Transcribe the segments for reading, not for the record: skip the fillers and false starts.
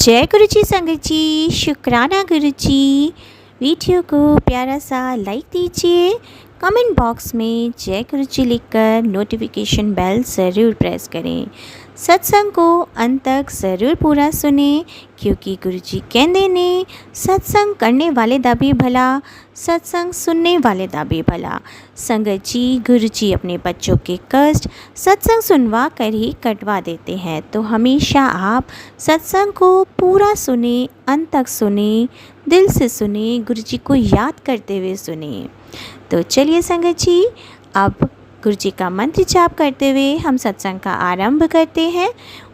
जय गुरु जी संगत जी, शुक्राना गुरु जी। वीडियो को प्यारा सा लाइक दीजिए, कमेंट बॉक्स में जय गुरु जी लिखकर नोटिफिकेशन बेल ज़रूर प्रेस करें। सत्संग को अंत तक ज़रूर पूरा सुने, क्योंकि गुरु जी कहते ने सत्संग करने वाले दा भी भला, सत्संग सुनने वाले दा भी भला। संगत जी, गुरु जी अपने बच्चों के कष्ट सत्संग सुनवा कर ही कटवा देते हैं, तो हमेशा आप सत्संग को पूरा सुने, अंत तक सुने, दिल से सुने, गुरु जी को याद करते हुए सुने। तो चलिए संगत जी, अब गुरु जी का मंत्र जाप करते हुए हम सत्संग का आरंभ करते हैं।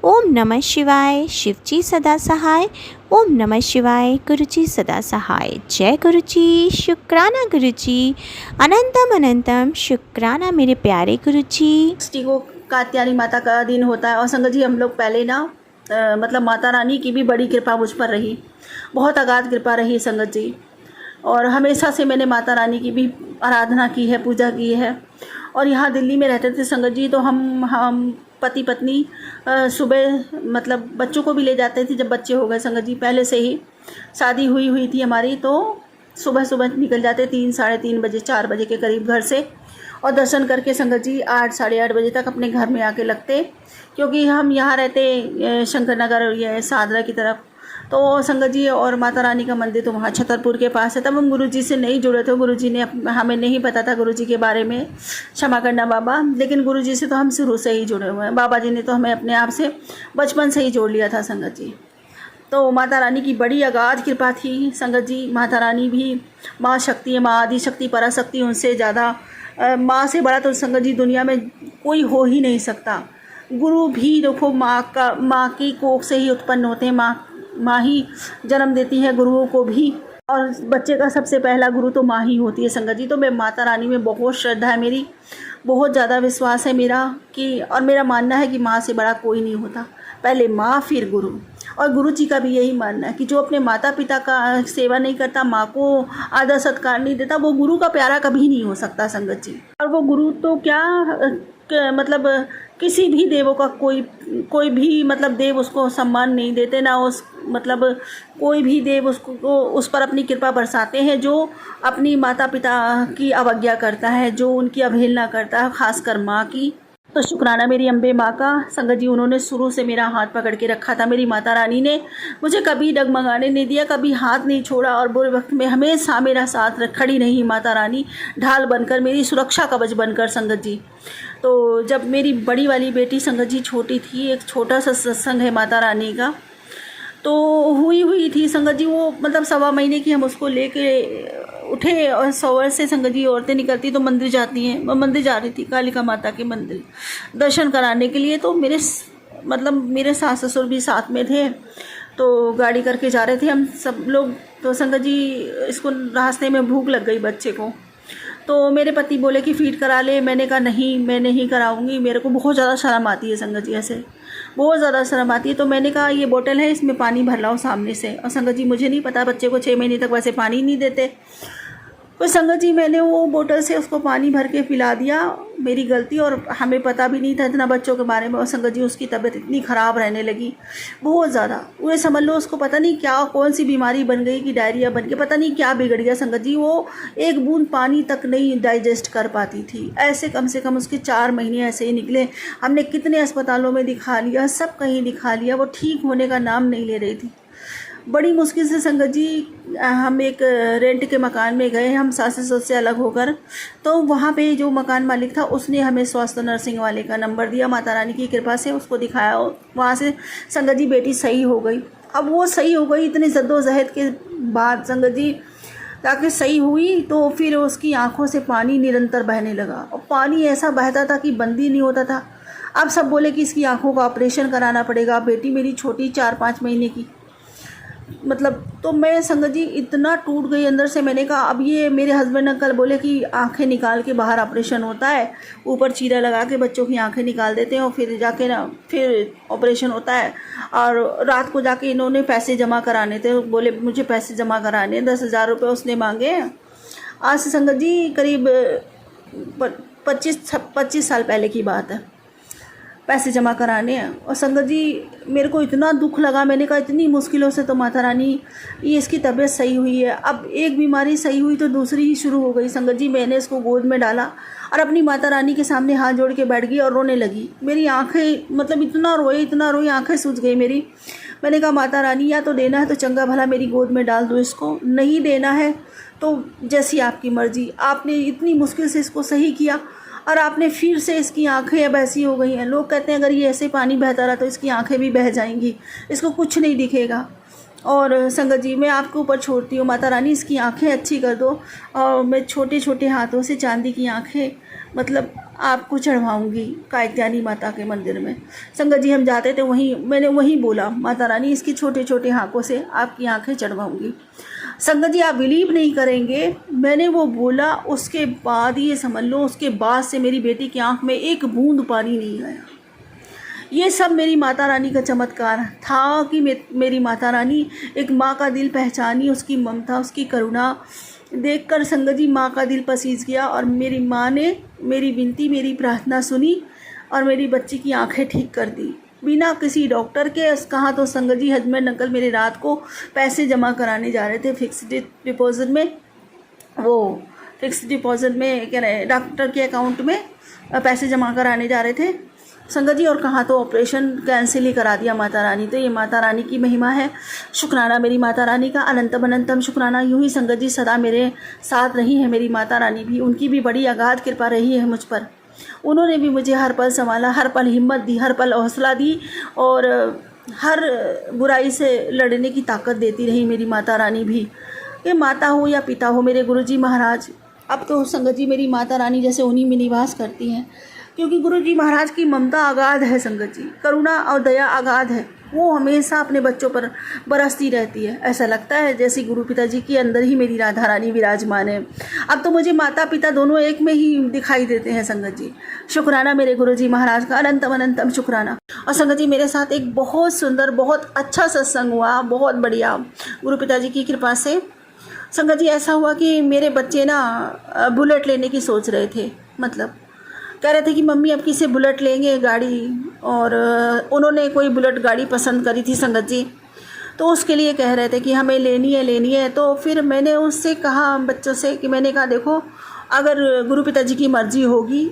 ओम नमः शिवाय, शिव जी सदा सहाय। ओम नमः शिवाय, गुरु जी सदा सहाय। जय गुरु जी, शुक्राना गुरु जी, अनंतम अनंतम शुक्राना मेरे प्यारे गुरु जी। षष्ठी को कात्यायनी माता का दिन होता है और संगत जी हम लोग पहले ना मतलब माता रानी की भी बड़ी कृपा मुझ पर रही, बहुत अगाध कृपा रही संगत जी। और हमेशा से मैंने माता रानी की भी आराधना की है, पूजा की है। और यहाँ दिल्ली में रहते थे संगत जी, तो हम पति पत्नी सुबह मतलब बच्चों को भी ले जाते थे। जब बच्चे हो गए संगत जी, पहले से ही शादी हुई थी हमारी, तो सुबह सुबह निकल जाते 3 साढ़े 3 बजे 4 बजे के करीब घर से, और दर्शन करके संगत जी 8 साढ़े 8 बजे तक अपने घर में आके लगते, क्योंकि हम यहाँ रहते शंकर नगर ये सादरा की तरफ। तो संगत जी और माता रानी का मंदिर तो वहाँ छतरपुर के पास है। तब हम गुरुजी से नहीं जुड़े थे, गुरुजी ने हमें नहीं पता था गुरुजी के बारे में, क्षमा करना बाबा, लेकिन गुरुजी से तो हम शुरू से ही जुड़े हुए हैं। बाबा जी ने तो हमें अपने आप से बचपन से ही जोड़ लिया था संगत जी। तो माता रानी की बड़ी अगाध कृपा थी संगत जी। माता रानी भी माँ शक्ति है, माँ आदि शक्ति पराशक्ति, उनसे ज़्यादा माँ से बड़ा तो संगत जी दुनिया में कोई हो ही नहीं सकता। गुरु भी देखो माँ की कोख से ही उत्पन्न होते हैं, माँ ही जन्म देती है गुरुओं को भी, और बच्चे का सबसे पहला गुरु तो माँ ही होती है संगत जी। तो मैं माता रानी में बहुत श्रद्धा है मेरी, बहुत ज़्यादा विश्वास है मेरा कि, और मेरा मानना है कि माँ से बड़ा कोई नहीं होता, पहले माँ फिर गुरु। और गुरु जी का भी यही मानना है कि जो अपने माता पिता का सेवा नहीं करता, माँ को आदर सत्कार नहीं देता, वो गुरु का प्यारा कभी नहीं हो सकता संगत जी। और वो गुरु तो क्या मतलब किसी भी देवों का कोई भी मतलब देव उसको सम्मान नहीं देते, ना उस मतलब कोई भी देव उसको उस पर अपनी कृपा बरसाते हैं जो अपनी माता पिता की अवज्ञा करता है, जो उनकी अवहेलना करता है, खासकर माँ की। तो शुक्राना मेरी अम्बे माँ का संगत जी, उन्होंने शुरू से मेरा हाथ पकड़ के रखा था। मेरी माता रानी ने मुझे कभी डगमगाने नहीं दिया, कभी हाथ नहीं छोड़ा, और बुरे वक्त में हमेशा मेरा साथ खड़ी रही माता रानी, ढाल बनकर, मेरी सुरक्षा कवच बनकर संगत जी। तो जब मेरी बड़ी वाली बेटी संगत जी छोटी थी, एक छोटा सा सत्संग है माता रानी का, तो हुई थी संगत जी, वो मतलब 1.25 महीने की, हम उसको लेके उठे और सवर से संगत जी औरतें निकलती तो मंदिर जाती हैं, मैं मंदिर जा रही थी, कालिका माता के मंदिर दर्शन कराने के लिए। तो मेरे सास ससुर भी साथ में थे, तो गाड़ी करके जा रहे थे हम सब लोग। तो संगत जी इसको रास्ते में भूख लग गई बच्चे को, तो मेरे पति बोले कि फीड करा ले। मैंने कहा नहीं, मैं नहीं कराऊंगी, मेरे को बहुत ज़्यादा शर्म आती है संगत जी, ऐसे बहुत ज़्यादा शर्म आती है। तो मैंने कहा ये बोतल है, इसमें पानी भर लाओ सामने से। और संगत जी मुझे नहीं पता, बच्चे को 6 महीने तक वैसे पानी नहीं देते, तो संगत जी मैंने वो बोतल से उसको पानी भर के पिला दिया, मेरी गलती, और हमें पता भी नहीं था इतना बच्चों के बारे में। और संगत जी उसकी तबीयत इतनी ख़राब रहने लगी, बहुत ज़्यादा, वो समझ लो उसको पता नहीं क्या कौन सी बीमारी बन गई कि डायरिया बन गया, पता नहीं क्या बिगड़ गया संगत जी। वो एक बूंद पानी तक नहीं डाइजेस्ट कर पाती थी। ऐसे कम से कम उसके 4 महीने ऐसे ही निकले। हमने कितने अस्पतालों में दिखा लिया, सब कहीं दिखा लिया, वो ठीक होने का नाम नहीं ले रही थी। बड़ी मुश्किल से संगत जी हम एक रेंट के मकान में गए, हम सास ससुर से अलग होकर। तो वहाँ पे जो मकान मालिक था उसने हमें स्वास्थ्य नर्सिंग वाले का नंबर दिया, माता रानी की कृपा से उसको दिखाया, वहाँ से संगत जी बेटी सही हो गई। अब वो सही हो गई इतनी जद्दोजहद के बाद संगत जी, ताकि सही हुई तो फिर उसकी आंखों से पानी निरंतर बहने लगा, और पानी ऐसा बहता था कि बंद ही नहीं होता था। अब सब बोले कि इसकी आंखों का ऑपरेशन कराना पड़ेगा। बेटी मेरी छोटी 4-5 महीने की, मतलब तो मैं संगत जी इतना टूट गई अंदर से। मैंने कहा अब ये, मेरे हस्बैंड ने कल बोले कि आंखें निकाल के बाहर ऑपरेशन होता है, ऊपर चीरा लगा के बच्चों की आंखें निकाल देते हैं और फिर जाके ना फिर ऑपरेशन होता है। और रात को जाके इन्होंने पैसे जमा कराने थे, बोले मुझे पैसे जमा कराने, 10,000 रुपये उसने मांगे। आज से संगत जी करीब 25 साल पहले की बात है। पैसे जमा कराने हैं। और संगत जी मेरे को इतना दुख लगा, मैंने कहा इतनी मुश्किलों से तो माता रानी ये इसकी तबीयत सही हुई है, अब एक बीमारी सही हुई तो दूसरी ही शुरू हो गई। संगत जी मैंने इसको गोद में डाला और अपनी माता रानी के सामने हाथ जोड़ के बैठ गई और रोने लगी। मेरी आंखें मतलब इतना रोई, आंखें सूज गई मेरी। मैंने कहा माता रानी या तो देना है तो चंगा भला मेरी गोद में डाल दो इसको, नहीं देना है तो जैसी आपकी मर्ज़ी। आपने इतनी मुश्किल से इसको सही किया और आपने फिर से इसकी आंखें अब ऐसी हो गई हैं। लोग कहते हैं अगर ये ऐसे पानी बहता रहा तो इसकी आंखें भी बह जाएंगी, इसको कुछ नहीं दिखेगा। और संगत जी मैं आपके ऊपर छोड़ती हूँ, माता रानी इसकी आंखें अच्छी कर दो और मैं छोटे छोटे हाथों से चांदी की आंखें मतलब आपको चढ़वाऊँगी कात्यायनी माता के मंदिर में। संगत जी हम जाते थे वहीं, मैंने वहीं बोला माता रानी इसकी छोटे छोटे हाथों से आपकी आंखें चढ़वाऊँगी। संगत जी आप बिलीव नहीं करेंगे, मैंने वो बोला उसके बाद ये समझ लो उसके बाद से मेरी बेटी की आंख में एक बूंद पानी नहीं आया। ये सब मेरी माता रानी का चमत्कार था कि मेरी माता रानी एक माँ का दिल पहचानी, उसकी ममता उसकी करुणा देखकर संगत जी माँ का दिल पसीज गया और मेरी माँ ने मेरी विनती मेरी प्रार्थना सुनी और मेरी बच्ची की आंखें ठीक कर दी बिना किसी डॉक्टर के। कहाँ तो संगत जी हस्बैंड अंकल मेरे रात को पैसे जमा कराने जा रहे थे फिक्स्ड डिपॉजिट में, वो फिक्स्ड डिपॉजिट में क्या रहे डॉक्टर के अकाउंट में पैसे जमा कराने जा रहे थे संगत जी, और कहाँ तो ऑपरेशन कैंसिल ही करा दिया माता रानी। तो ये माता रानी की महिमा है। शुक्राना मेरी माता रानी का, अनंतम अनंतम शुक्राना। यूँ ही संगत जी सदा मेरे साथ रही है मेरी माता रानी भी, उनकी भी बड़ी अगाध कृपा रही है मुझ पर। उन्होंने भी मुझे हर पल संभाला, हर पल हिम्मत दी, हर पल हौसला दी और हर बुराई से लड़ने की ताकत देती रही मेरी माता रानी भी। ये माता हो या पिता हो मेरे गुरुजी महाराज, अब तो संगत जी मेरी माता रानी जैसे उन्हीं में निवास करती हैं, क्योंकि गुरुजी महाराज की ममता अगाध है संगत जी, करुणा और दया अगाध है। वो हमेशा अपने बच्चों पर बरसती रहती है। ऐसा लगता है जैसे गुरु पिताजी के अंदर ही मेरी राधा रानी विराजमान है। अब तो मुझे माता पिता दोनों एक में ही दिखाई देते हैं संगत जी। शुक्राना मेरे गुरुजी महाराज का, अनंतम अनंतम शुक्राना। और संगत जी मेरे साथ एक बहुत सुंदर बहुत अच्छा सत्संग हुआ, बहुत बढ़िया गुरु पिताजी की कृपा से। संगत जी ऐसा हुआ कि मेरे बच्चे ना बुलेट लेने की सोच रहे थे, मतलब कह रहे थे कि मम्मी अब किसे बुलेट लेंगे गाड़ी, और उन्होंने कोई बुलेट गाड़ी पसंद करी थी संगत जी, तो उसके लिए कह रहे थे कि हमें लेनी है। तो फिर मैंने उससे कहा बच्चों से कि मैंने कहा देखो अगर गुरु पिताजी की मर्ज़ी होगी,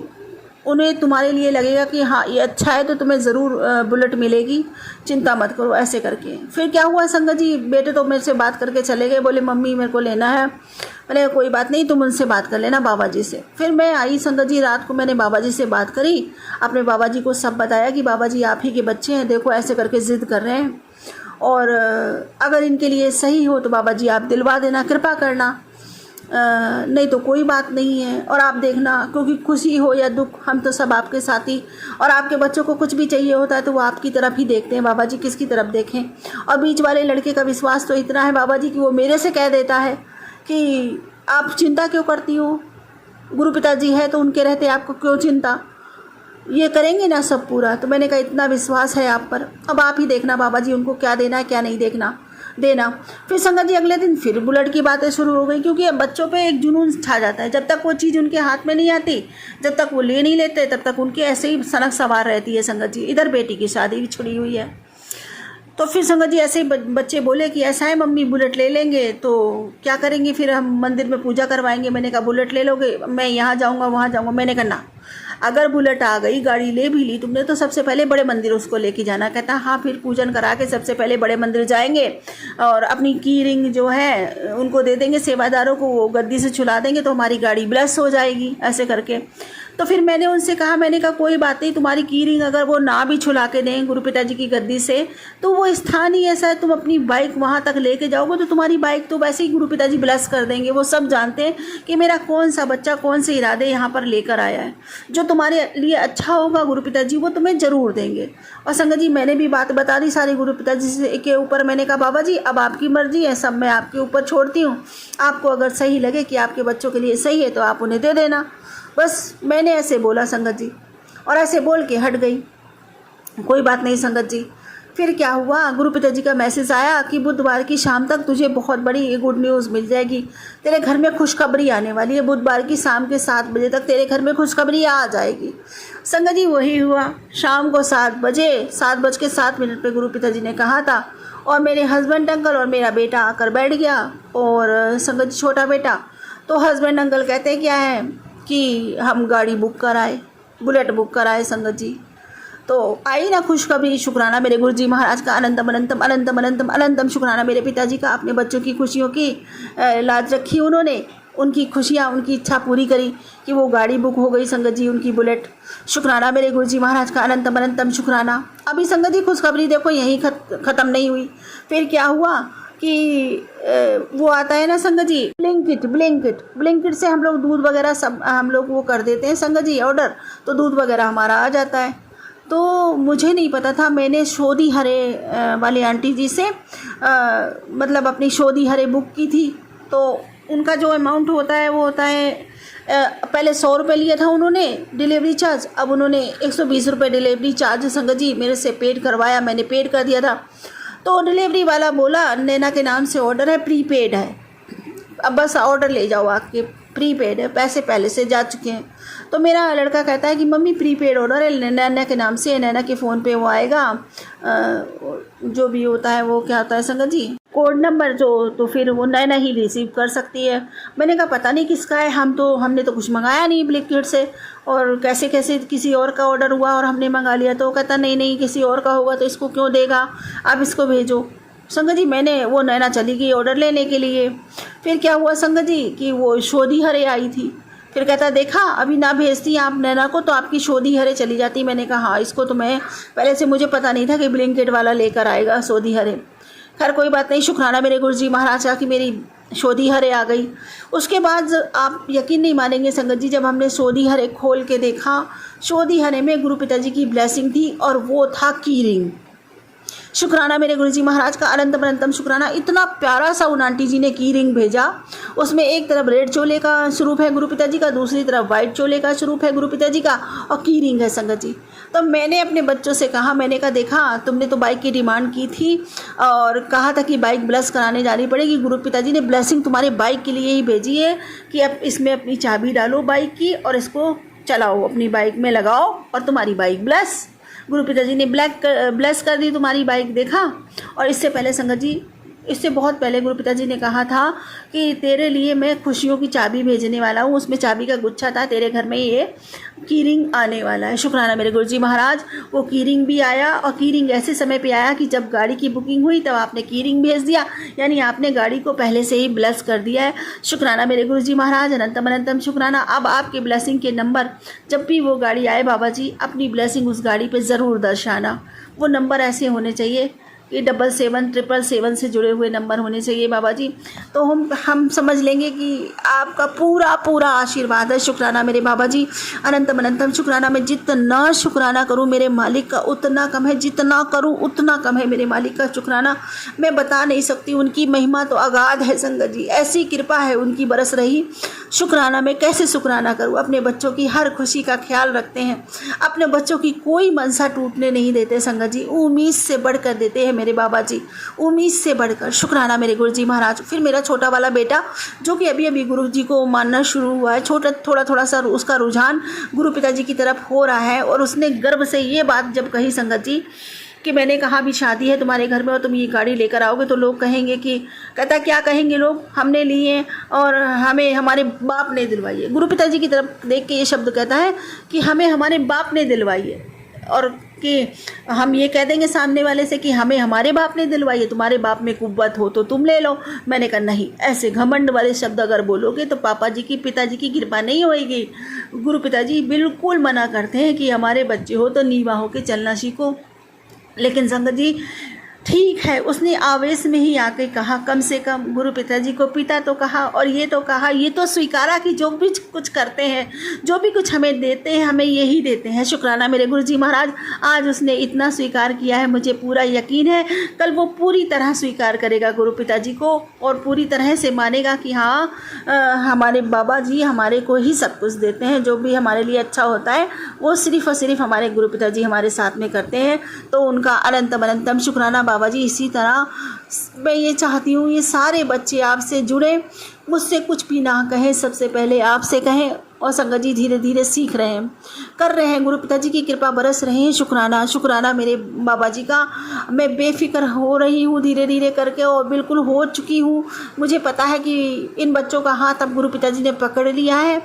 उन्हें तुम्हारे लिए लगेगा कि हाँ ये अच्छा है तो तुम्हें ज़रूर बुलेट मिलेगी, चिंता मत करो, ऐसे करके। फिर क्या हुआ संगत जी, बेटे तो मेरे से बात करके चले गए, बोले मम्मी मेरे को लेना है। मैंने कोई बात नहीं, तुम उनसे बात कर लेना बाबा जी से। फिर मैं आई संगत जी, रात को मैंने बाबा जी से बात करी, अपने बाबा जी को सब बताया कि बाबा जी आप ही के बच्चे हैं, देखो ऐसे करके ज़िद कर रहे हैं और अगर इनके लिए सही हो तो बाबा जी आप दिलवा देना, कृपा करना, नहीं तो कोई बात नहीं है। और आप देखना, क्योंकि खुशी हो या दुख हम तो सब आपके साथी, और आपके बच्चों को कुछ भी चाहिए होता है तो वो आपकी तरफ ही देखते हैं बाबा जी, किसकी तरफ देखें। और बीच वाले लड़के का विश्वास तो इतना है बाबा जी कि वो मेरे से कह देता है कि आप चिंता क्यों करती हो, गुरु पिताजी है तो उनके रहते आपको क्यों चिंता, ये करेंगे ना सब पूरा। तो मैंने कहा इतना विश्वास है आप पर, अब आप ही देखना बाबा जी उनको क्या देना है क्या नहीं देना। फिर संगत जी अगले दिन फिर बुलेट की बातें शुरू हो गई, क्योंकि बच्चों पे एक जुनून छा जाता है। जब तक वो चीज़ उनके हाथ में नहीं आती, जब तक वो ले नहीं लेते, तब तक उनके ऐसे ही सनक सवार रहती है संगत जी। इधर बेटी की शादी भी छुड़ी हुई है, तो फिर संगत जी ऐसे ही बच्चे बोले कि ऐसा है मम्मी बुलेट ले लेंगे तो क्या करेंगे, फिर हम मंदिर में पूजा करवाएंगे। मैंने कहा बुलेट ले लोगे, मैं यहाँ जाऊँगा वहाँ जाऊँगा। मैंने कहा ना, अगर बुलेट आ गई, गाड़ी ले भी ली तुमने, तो सबसे पहले बड़े मंदिर उसको लेके जाना। कहता हाँ, फिर पूजन करा के सबसे पहले बड़े मंदिर जाएंगे और अपनी की रिंग जो है उनको दे देंगे, सेवादारों को, वो गद्दी से छुला देंगे तो हमारी गाड़ी ब्लेस हो जाएगी, ऐसे करके। तो फिर मैंने उनसे कहा, मैंने कहा कोई बात नहीं, तुम्हारी की रिंग अगर वो ना भी छुला के दें गुरु पिताजी की गद्दी से, तो वो स्थान ही ऐसा है, तुम अपनी बाइक वहाँ तक लेके जाओगे तो तुम्हारी बाइक तो वैसे ही गुरु पिताजी ब्लेस कर देंगे। वो सब जानते हैं कि मेरा कौन सा बच्चा कौन से इरादे यहाँ पर लेकर आया है, जो तुम्हारे लिए अच्छा होगा गुरु पिताजी वो तुम्हें ज़रूर देंगे। और संगत जी मैंने भी बात बता दी सारी गुरु पिताजी से के ऊपर। मैंने कहा बाबा जी अब आपकी मर्जी है, सब मैं आपके ऊपर छोड़ती हूँ, आपको अगर सही लगे कि आपके बच्चों के लिए सही है तो आप उन्हें दे देना। बस मैंने ऐसे बोला संगत जी, और ऐसे बोल के हट गई। कोई बात नहीं संगत जी। फिर क्या हुआ, गुरु पिताजी का मैसेज आया कि बुधवार की शाम तक तुझे बहुत बड़ी गुड न्यूज़ मिल जाएगी, तेरे घर में खुशखबरी आने वाली है, बुधवार की शाम के 7 बजे तक तेरे घर में खुशखबरी आ जाएगी। संगत जी वही हुआ, शाम को 7:07 पे गुरु पिताजी ने कहा था, और मेरे हस्बैंड अंकल और मेरा बेटा आकर बैठ गया। और संगत जी छोटा बेटा, तो हस्बैंड अंकल कहते क्या है कि हम गाड़ी बुक कराए, बुलेट बुक कराए। संगत जी तो आई ना खुशखबरी, शुक्राना मेरे गुरु जी महाराज का, अनंतम अनंतम अनंतम अनंतम अनंतम शुक्राना मेरे पिताजी का। अपने बच्चों की खुशियों की लाज रखी उन्होंने, उनकी खुशियाँ, उनकी इच्छा पूरी करी कि वो गाड़ी बुक हो गई संगत जी, उनकी बुलेट। शुक्राना मेरे गुरु जी महाराज का, अनंतम अनंतम शुक्राना। अभी संगत जी खुशखबरी देखो यहीं ख़त्म नहीं हुई। फिर क्या हुआ कि वो आता है ना संगत जी, ब्लिंकिट से हम लोग दूध वगैरह सब हम लोग वो कर देते हैं संगत जी ऑर्डर, तो दूध वगैरह हमारा आ जाता है। तो मुझे नहीं पता था, मैंने शोधी हरे वाली आंटी जी से मतलब अपनी शोधी हरे बुक की थी। तो उनका जो अमाउंट होता है वो होता है पहले 100 रुपये लिया था उन्होंने डिलीवरी चार्ज, अब उन्होंने 120 रुपये डिलीवरी चार्ज संगत जी मेरे से पेड करवाया, मैंने पेड कर दिया था। तो डिलीवरी वाला बोला नैना के नाम से ऑर्डर है, प्रीपेड है, अब बस ऑर्डर ले जाओ आके, प्रीपेड है, पैसे पहले से जा चुके हैं। तो मेरा लड़का कहता है कि मम्मी प्रीपेड ऑर्डर है नैना के नाम से, नैना के फ़ोन पे वो आएगा, जो भी होता है वो क्या होता है संगत जी कोड नंबर जो, तो फिर वो नैना ही रिसीव कर सकती है। मैंने कहा पता नहीं किसका है, हमने तो कुछ मंगाया नहीं ब्लिंकिट से, और कैसे किसी और का ऑर्डर हुआ और हमने मंगा लिया। तो कहता नहीं किसी और का होगा तो इसको क्यों देगा, आप इसको भेजो। संगत जी मैंने वो नैना चली गई ऑर्डर लेने के लिए। फिर क्या हुआ संगत जी कि वो शोधी हरे आई थी, फिर कहता देखा अभी ना भेजती आप नैना को तो आपकी शोधी हरे चली जाती। मैंने कहा हाँ, इसको तो मैं पहले से मुझे पता नहीं था कि ब्लिंकिट वाला लेकर आएगा शोधी हरे। खैर कोई बात नहीं, शुक्राना मेरे गुरु जी महाराज का कि मेरी शोधी हरे आ गई। उसके बाद आप यकीन नहीं मानेंगे संगत जी, जब हमने शोधी हरे खोल के देखा, शोधी हरे में गुरु पिताजी की ब्लेसिंग थी और वो था की रिंग। शुक्राना मेरे गुरुजी महाराज का, अनंतम अनंतम शुक्राना। इतना प्यारा सा उन आंटी जी ने की रिंग भेजा, उसमें एक तरफ रेड चोले का स्वरूप है गुरु पिताजी का, दूसरी तरफ वाइट चोले का स्वरूप है गुरु पिताजी का, और की रिंग है संगत जी। तो मैंने अपने बच्चों से कहा, मैंने कहा देखा तुमने तो बाइक की डिमांड की थी और कहा था कि बाइक ब्लेस कराने जानी पड़ेगी, गुरु पिताजी ने ब्लेसिंग तुम्हारे बाइक के लिए ही भेजी है कि अब इसमें अपनी चाबी डालो बाइक की और इसको चलाओ, अपनी बाइक में लगाओ और तुम्हारी बाइक ब्लेस। गुरु पिताजी ने ब्लेस कर दी तुम्हारी बाइक, देखा। और इससे पहले संगत जी, इससे बहुत पहले गुरु पिताजी ने कहा था कि तेरे लिए मैं खुशियों की चाबी भेजने वाला हूँ, उसमें चाबी का गुच्छा था, तेरे घर में ये की रिंग आने वाला है। शुक्राना मेरे गुरुजी महाराज, वो की रिंग भी आया, और की रिंग ऐसे समय पे आया कि जब गाड़ी की बुकिंग हुई तब आपने की रिंग भेज दिया, यानी आपने गाड़ी को पहले से ही ब्लेस कर दिया है। शुक्राना मेरे गुरुजी महाराज, अनंतम अनंतम शुक्राना। अब आपके ब्लेसिंग के नंबर, जब भी वो गाड़ी आए बाबा जी, अपनी ब्लेसिंग उस गाड़ी पर ज़रूर दर्शाना। वो नंबर ऐसे होने चाहिए कि 7777 से जुड़े हुए नंबर होने चाहिए बाबा जी, तो हम समझ लेंगे कि आपका पूरा पूरा आशीर्वाद है। शुक्राना मेरे बाबा जी, अनंतम अनंतम शुक्राना। मैं जितना शुक्राना करूं मेरे मालिक का उतना कम है, जितना करूं उतना कम है मेरे मालिक का शुक्राना। मैं बता नहीं सकती, उनकी महिमा तो अगाध है संगत जी, ऐसी कृपा है उनकी बरस रही। शुक्राना मैं कैसे शुक्राना करूं। अपने बच्चों की हर खुशी का ख्याल रखते हैं, अपने बच्चों की कोई मनसा टूटने नहीं देते संगत जी, उम्मीद से बढ़कर देते हैं मेरे बाबा जी, उम्मीद से बढ़कर। शुक्राना मेरे गुरुजी महाराज। फिर मेरा छोटा वाला बेटा जो कि अभी अभी गुरु जी को मानना शुरू हुआ है, थोड़ा सा उसका रुझान गुरु पिताजी की तरफ हो रहा है, और उसने गर्व से ये बात जब कही संगत जी कि मैंने कहा अभी शादी है तुम्हारे घर में और तुम ये गाड़ी लेकर आओगे तो लोग कहेंगे कि, कहता क्या कहेंगे लोग, हमने ली है और हमें हमारे बाप ने दिलवाई है। गुरु पिताजी की तरफ देख के ये शब्द कहता है कि हमें हमारे बाप ने दिलवाई है, और कि हम ये कह देंगे सामने वाले से कि हमें हमारे बाप ने दिलवाई है, तुम्हारे बाप में कुव्वत हो तो तुम ले लो। मैंने कहा नहीं, ऐसे घमंड वाले शब्द अगर बोलोगे तो पापा जी की, पिताजी की कृपा नहीं होएगी। गुरु पिताजी बिल्कुल मना करते हैं कि हमारे बच्चे हो तो नीवा होकर चलना सीखो। लेकिन संगत जी ठीक है, उसने आवेश में ही आके कहा, कम से कम गुरु पिताजी को पिता तो कहा और ये तो कहा, ये तो स्वीकारा कि जो भी कुछ करते हैं, जो भी कुछ हमें देते हैं, हमें यही देते हैं। शुक्राना मेरे गुरुजी महाराज, आज उसने इतना स्वीकार किया है, मुझे पूरा यकीन है कल वो पूरी तरह स्वीकार करेगा गुरु पिताजी को और पूरी तरह से मानेगा कि हाँ हमारे बाबा जी हमारे को ही सब कुछ देते हैं, जो भी हमारे लिए अच्छा होता है वो सिर्फ़ और सिर्फ हमारे गुरु पिताजी हमारे साथ में करते हैं। तो उनका अनंतम अनंतम शुक्राना बाबा जी। इसी तरह मैं ये चाहती हूँ ये सारे बच्चे आपसे जुड़े, मुझसे कुछ भी ना कहें, सबसे पहले आपसे कहें। और संगत जी धीरे धीरे सीख रहे हैं, कर रहे हैं, गुरु पिताजी की कृपा बरस रही है। शुक्राना शुक्राना मेरे बाबा जी का। मैं बेफिक्र हो रही हूँ धीरे धीरे करके और बिल्कुल हो चुकी हूँ। मुझे पता है कि इन बच्चों का हाथ अब गुरु पिताजी ने पकड़ लिया है,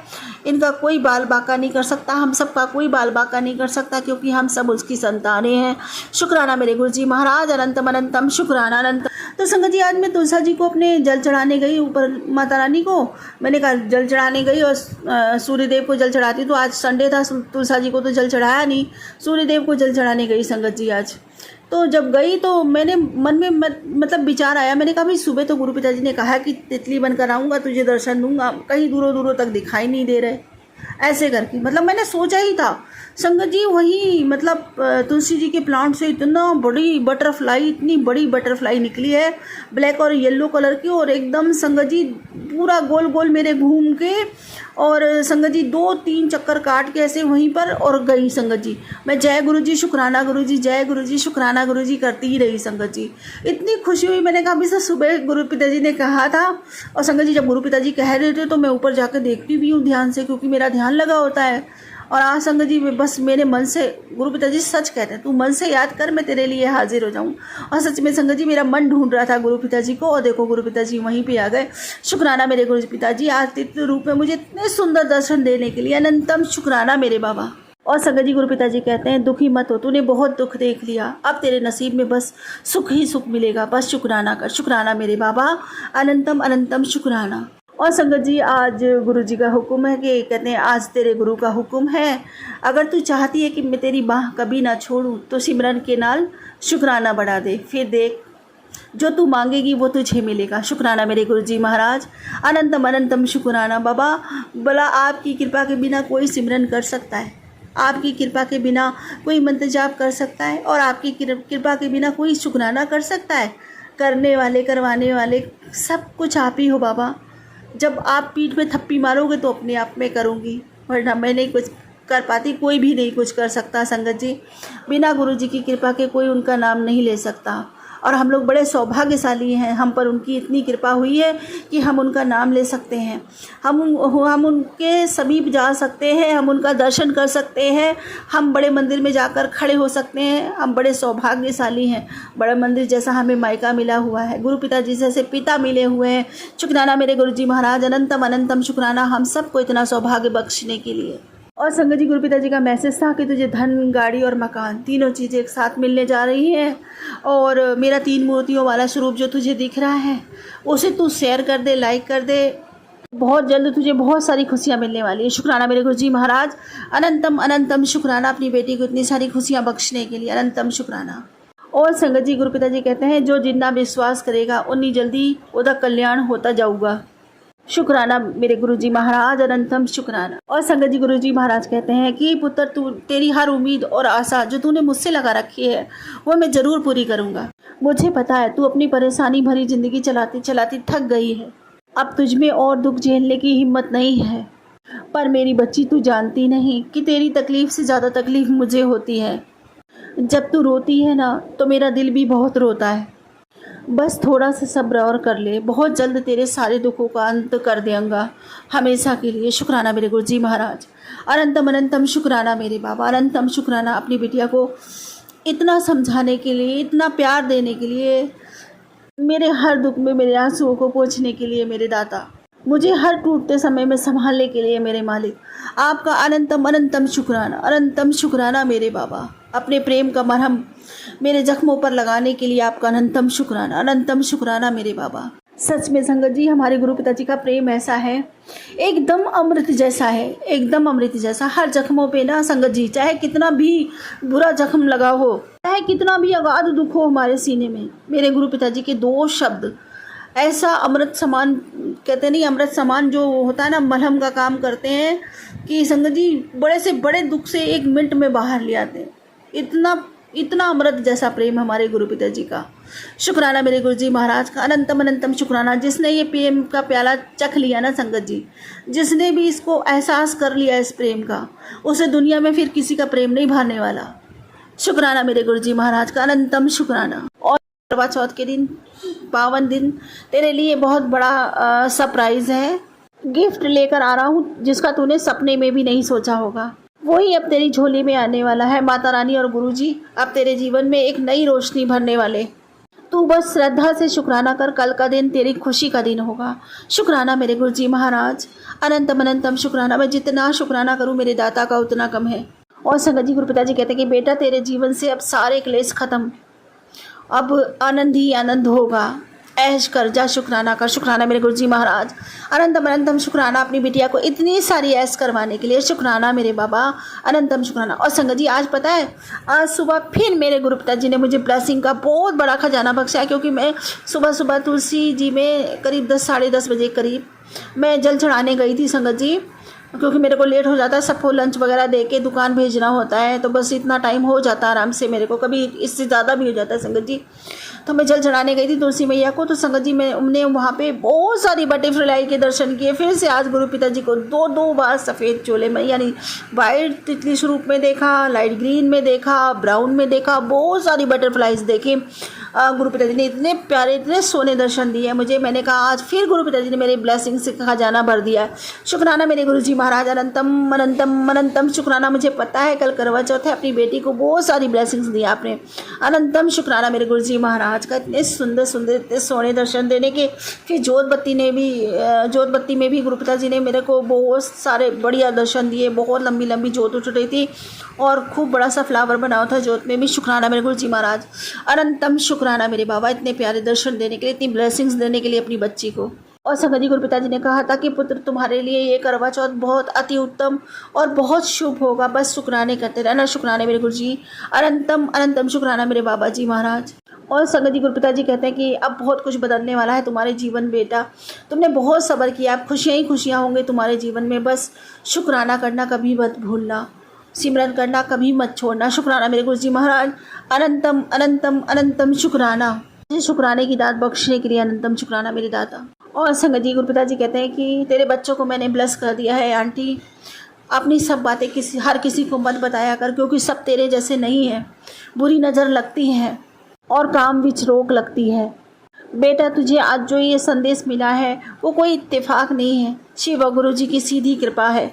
इनका कोई बाल बाका नहीं कर सकता, हम सब का कोई बाल बाका नहीं कर सकता, क्योंकि हम सब उसकी संतानें हैं। शुक्राना मेरे गुरु जी महाराज, अनंतम अनंतम शुक्राना अनंत। तो संगत जी आज मैं तुलसा जी को अपने जल चढ़ाने गई, ऊपर माता रानी को मैंने कहा जल चढ़ाने गई और सूर्यदेव को जल चढ़ाती। तो आज संडे था, तुलसा जी को तो जल चढ़ाया नहीं, सूर्यदेव को जल चढ़ाने गई संगत जी आज। तो जब गई तो मैंने मन में मतलब विचार आया, मैंने कहा भाई सुबह तो गुरु पिताजी ने कहा कि तितली बनकर आऊँगा, तुझे दर्शन दूंगा, कहीं दूरों दूरों तक दिखाई नहीं दे रहे, ऐसे करके मतलब मैंने सोचा ही था संगत जी। वही मतलब तुलसी जी के प्लांट से इतना बड़ी बटरफ्लाई, इतनी बड़ी बटरफ्लाई निकली है, ब्लैक और येलो कलर की, और एकदम संगत जी पूरा गोल गोल मेरे घूम के और संगत जी 2-3 चक्कर काट के ऐसे वहीं पर और गई संगत जी। मैं जय गुरु जी शुक्राना गुरु जी, जय गुरु जी शुक्राना गुरु जी करती ही रही संगत जी। इतनी खुशी हुई, मैंने कहा अभी से सुबह गुरु पिताजी ने कहा था। और संगत जी जब गुरु पिताजी कह रहे थे तो मैं ऊपर जाकर देखती भी हूँ ध्यान से, क्योंकि मेरा ध्यान लगा होता है। और आज संगत जी बस मेरे मन से, गुरु पिताजी सच कहते हैं, तू मन से याद कर, मैं तेरे लिए हाजिर हो जाऊँ। और सच में संगत जी मेरा मन ढूंढ रहा था गुरु पिताजी को, और देखो गुरु पिताजी वहीं पे आ गए। शुक्राना मेरे गुरु पिताजी, आज तीर्थ रूप में मुझे इतने सुंदर दर्शन देने के लिए अनंतम शुक्राना मेरे बाबा। और संगत जी गुरु पिताजी कहते हैं दुखी मत हो, तूने बहुत दुख देख लिया, अब तेरे नसीब में बस सुख ही सुख मिलेगा, बस शुक्राना कर। शुक्राना मेरे बाबा, अनंतम अनंतम शुक्राना। और संगत जी आज गुरु जी का हुक्म है कि कहते हैं आज तेरे गुरु का हुक्म है, अगर तू चाहती है कि मैं तेरी बाह कभी ना छोड़ूं तो सिमरन के नाल शुक्राना बढ़ा दे, फिर देख जो तू मांगेगी वो तुझे मिलेगा। शुक्राना मेरे गुरु जी महाराज, अनंतम अनंतम शुक्राना बाबा। भला आपकी कृपा के बिना कोई सिमरन कर सकता है, आपकी कृपा के बिना कोई मंत्र जाप कर सकता है, और आपकी कृपा के बिना कोई शुक्राना कर सकता है? करने वाले करवाने वाले सब कुछ आप ही हो बाबा। जब आप पीठ में थप्पी मारोगे तो अपने आप में करूँगी, वरना मैं नहीं कुछ कर पाती, कोई भी नहीं कुछ कर सकता संगत जी। बिना गुरु जी की कृपा के कोई उनका नाम नहीं ले सकता, और हम लोग बड़े सौभाग्यशाली हैं, हम पर उनकी इतनी कृपा हुई है कि हम उनका नाम ले सकते हैं, हम उनके समीप जा सकते हैं, हम उनका दर्शन कर सकते हैं, हम बड़े मंदिर में जाकर खड़े हो सकते हैं। हम बड़े सौभाग्यशाली हैं, बड़ा मंदिर जैसा हमें मायका मिला हुआ है, गुरु पिताजी जैसे पिता मिले हुए हैं। शुक्राना मेरे गुरु जी महाराज, अनंतम अनंतम शुक्राना हम सबको इतना सौभाग्य बख्शने के लिए। और संगत जी गुरु पिताजी का मैसेज था कि तुझे धन, गाड़ी और मकान तीनों चीज़ें एक साथ मिलने जा रही हैं, और मेरा 3 मूर्तियों वाला स्वरूप जो तुझे दिख रहा है उसे तू शेयर कर दे, लाइक कर दे, बहुत जल्द तुझे बहुत सारी खुशियाँ मिलने वाली है। शुक्राना मेरे गुरु जी महाराज, अनंतम अनंतम शुक्राना अपनी बेटी को इतनी सारी खुशियाँ बख्शने के लिए, अनंतम शुक्राना। और संगत जी गुरु पिताजी कहते हैं जो जितना विश्वास करेगा उतनी जल्दी उसका कल्याण होता जाऊगा। शुक्राना मेरे गुरुजी महाराज, अनंतम शुक्राना। और संगत जी गुरुजी महाराज कहते हैं कि पुत्र तू तेरी हर उम्मीद और आशा जो तूने मुझसे लगा रखी है वो मैं ज़रूर पूरी करूँगा। मुझे पता है तू अपनी परेशानी भरी ज़िंदगी चलाती चलाती थक गई है, अब तुझ में और दुख झेलने की हिम्मत नहीं है। पर मेरी बच्ची तू जानती नहीं कि तेरी तकलीफ़ से ज़्यादा तकलीफ़ मुझे होती है। जब तू रोती है ना तो मेरा दिल भी बहुत रोता है। बस थोड़ा सा सब्र और कर ले, बहुत जल्द तेरे सारे दुखों का अंत कर देंगा हमेशा के लिए। शुक्राना मेरे गुरुजी महाराज, अनंतम अनंतम शुक्राना मेरे बाबा, अनंतम शुक्राना अपनी बिटिया को इतना समझाने के लिए, इतना प्यार देने के लिए, मेरे हर दुख में मेरे आंसुओं को पोंछने के लिए मेरे दाता, मुझे हर टूटते समय में संभालने के लिए मेरे मालिक, आपका अनंतम अनंतम शुक्राना, अनंतम शुक्राना मेरे बाबा। अपने प्रेम का मरहम मेरे जख्मों पर लगाने के लिए आपका अनंतम शुक्राना, अनंतम शुक्राना मेरे बाबा। सच में संगत जी हमारे गुरु पिताजी का प्रेम ऐसा है, एकदम अमृत जैसा है, एकदम अमृत जैसा। हर जख्मों पे ना संगत जी, चाहे कितना भी बुरा जख्म लगा हो, चाहे कितना भी अगाध दुख हो हमारे सीने में, मेरे गुरु पिताजी के 2 शब्द ऐसा अमृत समान, कहते नहीं अमृत समान जो होता है ना, मलहम का काम करते हैं कि संगत जी बड़े से बड़े दुख से 1 मिनट में बाहर ले आते हैं। इतना अमृत जैसा प्रेम हमारे गुरु पिताजी का। शुक्राना मेरे गुरु जी महाराज का, अनंतम अनंतम शुक्राना। जिसने ये प्रेम का प्याला चख लिया ना संगत जी, जिसने भी इसको एहसास कर लिया इस प्रेम का, उसे दुनिया में फिर किसी का प्रेम नहीं भरने वाला। शुक्राना मेरे गुरु जी महाराज का, अनंतम शुक्राना। और करवा चौथ के दिन, पावन दिन, तेरे लिए बहुत बड़ा सरप्राइज़ है, गिफ्ट लेकर आ रहा हूँ जिसका तूने सपने में भी नहीं सोचा होगा। वही अब तेरी झोली में आने वाला है। माता रानी और गुरुजी अब तेरे जीवन में एक नई रोशनी भरने वाले। तू बस श्रद्धा से शुक्राना कर, कल का दिन तेरी खुशी का दिन होगा। शुक्राना मेरे गुरुजी महाराज, अनंतम अनंतम शुक्राना। मैं जितना शुक्राना करूँ मेरे दाता का उतना कम है। और संगत जी गुरु पिताजी कहते हैं कि बेटा तेरे जीवन से अब सारे क्लेश खत्म, अब आनंद ही आनंद होगा। ऐश कर जा, शुक्राना कर। शुक्राना मेरे गुरुजी महाराज, अनंतम अनंतम शुक्राना अपनी बिटिया को इतनी सारी ऐश करवाने के लिए। शुक्राना मेरे बाबा, अनंतम शुक्राना। और संगत जी आज पता है, आज सुबह फिर मेरे गुरु पिताजी ने मुझे ब्लेसिंग का बहुत बड़ा खजाना बख्शा, क्योंकि मैं सुबह सुबह तुलसी जी में करीब 10 साढ़े 10 बजे करीब मैं जल चढ़ाने गई थी संगत जी, क्योंकि मेरे को लेट हो जाता है, सबको लंच वगैरह दे के दुकान भेजना होता है, तो बस इतना टाइम हो जाता है आराम से मेरे को, कभी इससे ज़्यादा भी हो जाता है संगत जी। तो मैं जल चढ़ाने गई थी तुलसी मैया को, तो संगत जी हमने वहाँ पे बहुत सारी बटरफ्लाई के दर्शन किए। फिर से आज गुरु पिताजी को 2 बार सफ़ेद चोले में, यानी वाइट तितली स्वरूप में देखा, लाइट ग्रीन में देखा, ब्राउन में देखा, बहुत सारी बटरफ्लाइज देखे। गुरु पिताजी ने इतने प्यारे, इतने सोने दर्शन दिए मुझे। मैंने कहा आज फिर गुरु पिताजी ने मेरे ब्लेसिंग से खजाना भर दिया है। शुक्राना मेरे गुरु जी महाराज, अनंतम अनंतम अनंतम शुक्राना। मुझे पता है कल करवा चौथ है, अपनी बेटी को बहुत सारी ब्लेसिंग्स दी आपने। अनंतम शुक्राना मेरे गुरु जी महाराज का, इतने सुंदर सुंदर इतने सोने दर्शन देने के। फिर जोत बत्ती में भी गुरु पिताजी ने मेरे को बहुत सारे बढ़िया दर्शन दिए। बहुत लंबी लंबी जोत उठ रही थी और खूब बड़ा सा फ्लावर बना हुआ था जोत में भी। शुक्राना मेरे गुरु जी महाराज, अनंतम शुक्राना मेरे बाबा, इतने प्यारे दर्शन देने के लिए, इतनी ब्लेसिंग्स देने के लिए अपनी बच्ची को। और संगत जी गुरु पिताजी ने कहा था कि पुत्र तुम्हारे लिए ये करवा चौथ बहुत अति उत्तम और बहुत शुभ होगा, बस शुक्राने करते रहना। शुक्राने मेरे गुरु जी, अनंतम अनंतम शुक्राना मेरे बाबा जी महाराज। और संगत जी गुरु पिताजी कहते हैं कि अब बहुत कुछ बदलने वाला है तुम्हारे जीवन बेटा, तुमने बहुत सब्र किया, अब खुशियाँ ही खुशियाँ होंगी तुम्हारे जीवन में। बस शुक्राना करना कभी मत भूलना, सिमरन करना कभी मत छोड़ना। शुक्राना मेरे गुरु जी महाराज, अनंतम अनंतम अनंतम शुक्राना। मुझे शुक्राने की दात बख्शने के लिए अनंतम शुक्राना मेरे दाता। और संगत जी गुरु पिताजी कहते हैं कि तेरे बच्चों को मैंने ब्लेस कर दिया है आंटी, अपनी सब बातें हर किसी को मत बताया कर, क्योंकि सब तेरे जैसे नहीं है, बुरी नज़र लगती है और काम विच रोक लगती है। बेटा तुझे आज जो ये संदेश मिला है वो कोई इत्तेफाक नहीं है, शिव गुरु जी की सीधी कृपा है।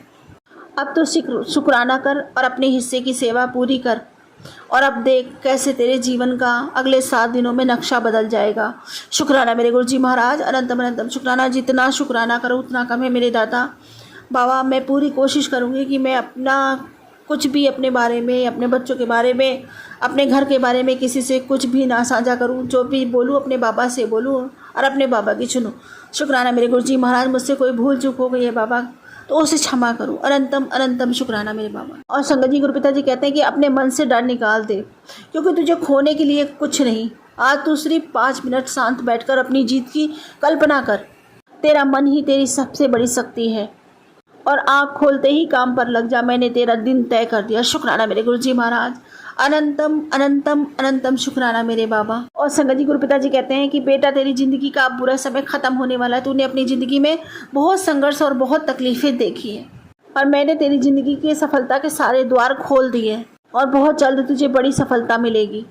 अब तो शुक्राना कर और अपने हिस्से की सेवा पूरी कर, और अब देख कैसे तेरे जीवन का अगले 7 दिनों में नक्शा बदल जाएगा। शुक्राना मेरे गुरु जी महाराज, अनंतम अनंतम शुक्राना। जितना शुक्राना करो उतना कम है मेरे दाता। बाबा मैं पूरी कोशिश करूँगी कि मैं अपना कुछ भी अपने बारे में, अपने बच्चों के बारे में, अपने घर के बारे में किसी से कुछ भी ना साझा करूँ। जो भी बोलूँ अपने बाबा से बोलूँ और अपने बाबा की सुनूँ। शुक्राना मेरे गुरु जी महाराज, मुझसे कोई भूल चूक हो गई है बाबा तो उसे क्षमा करूं। अनंतम अनंतम शुक्राना मेरे बाबा। और संगत जी गुरु पिताजी कहते हैं कि अपने मन से डर निकाल दे, क्योंकि तुझे खोने के लिए कुछ नहीं। आज तू सिर्फ 5 मिनट शांत बैठकर अपनी जीत की कल्पना कर। तेरा मन ही तेरी सबसे बड़ी शक्ति है, और आँख खोलते ही काम पर लग जा। मैंने तेरा दिन तय कर दिया। शुक्राना मेरे गुरु जी महाराज, अनंतम अनंतम अनंतम शुक्राना मेरे बाबा। और संगत जी गुरु पिताजी कहते हैं कि बेटा तेरी ज़िंदगी का अब बुरा समय ख़त्म होने वाला है। तूने अपनी ज़िंदगी में बहुत संघर्ष और बहुत तकलीफ़ें देखी हैं, और मैंने तेरी ज़िंदगी के सफलता के सारे द्वार खोल दिए, और बहुत जल्द तुझे बड़ी सफलता मिलेगी।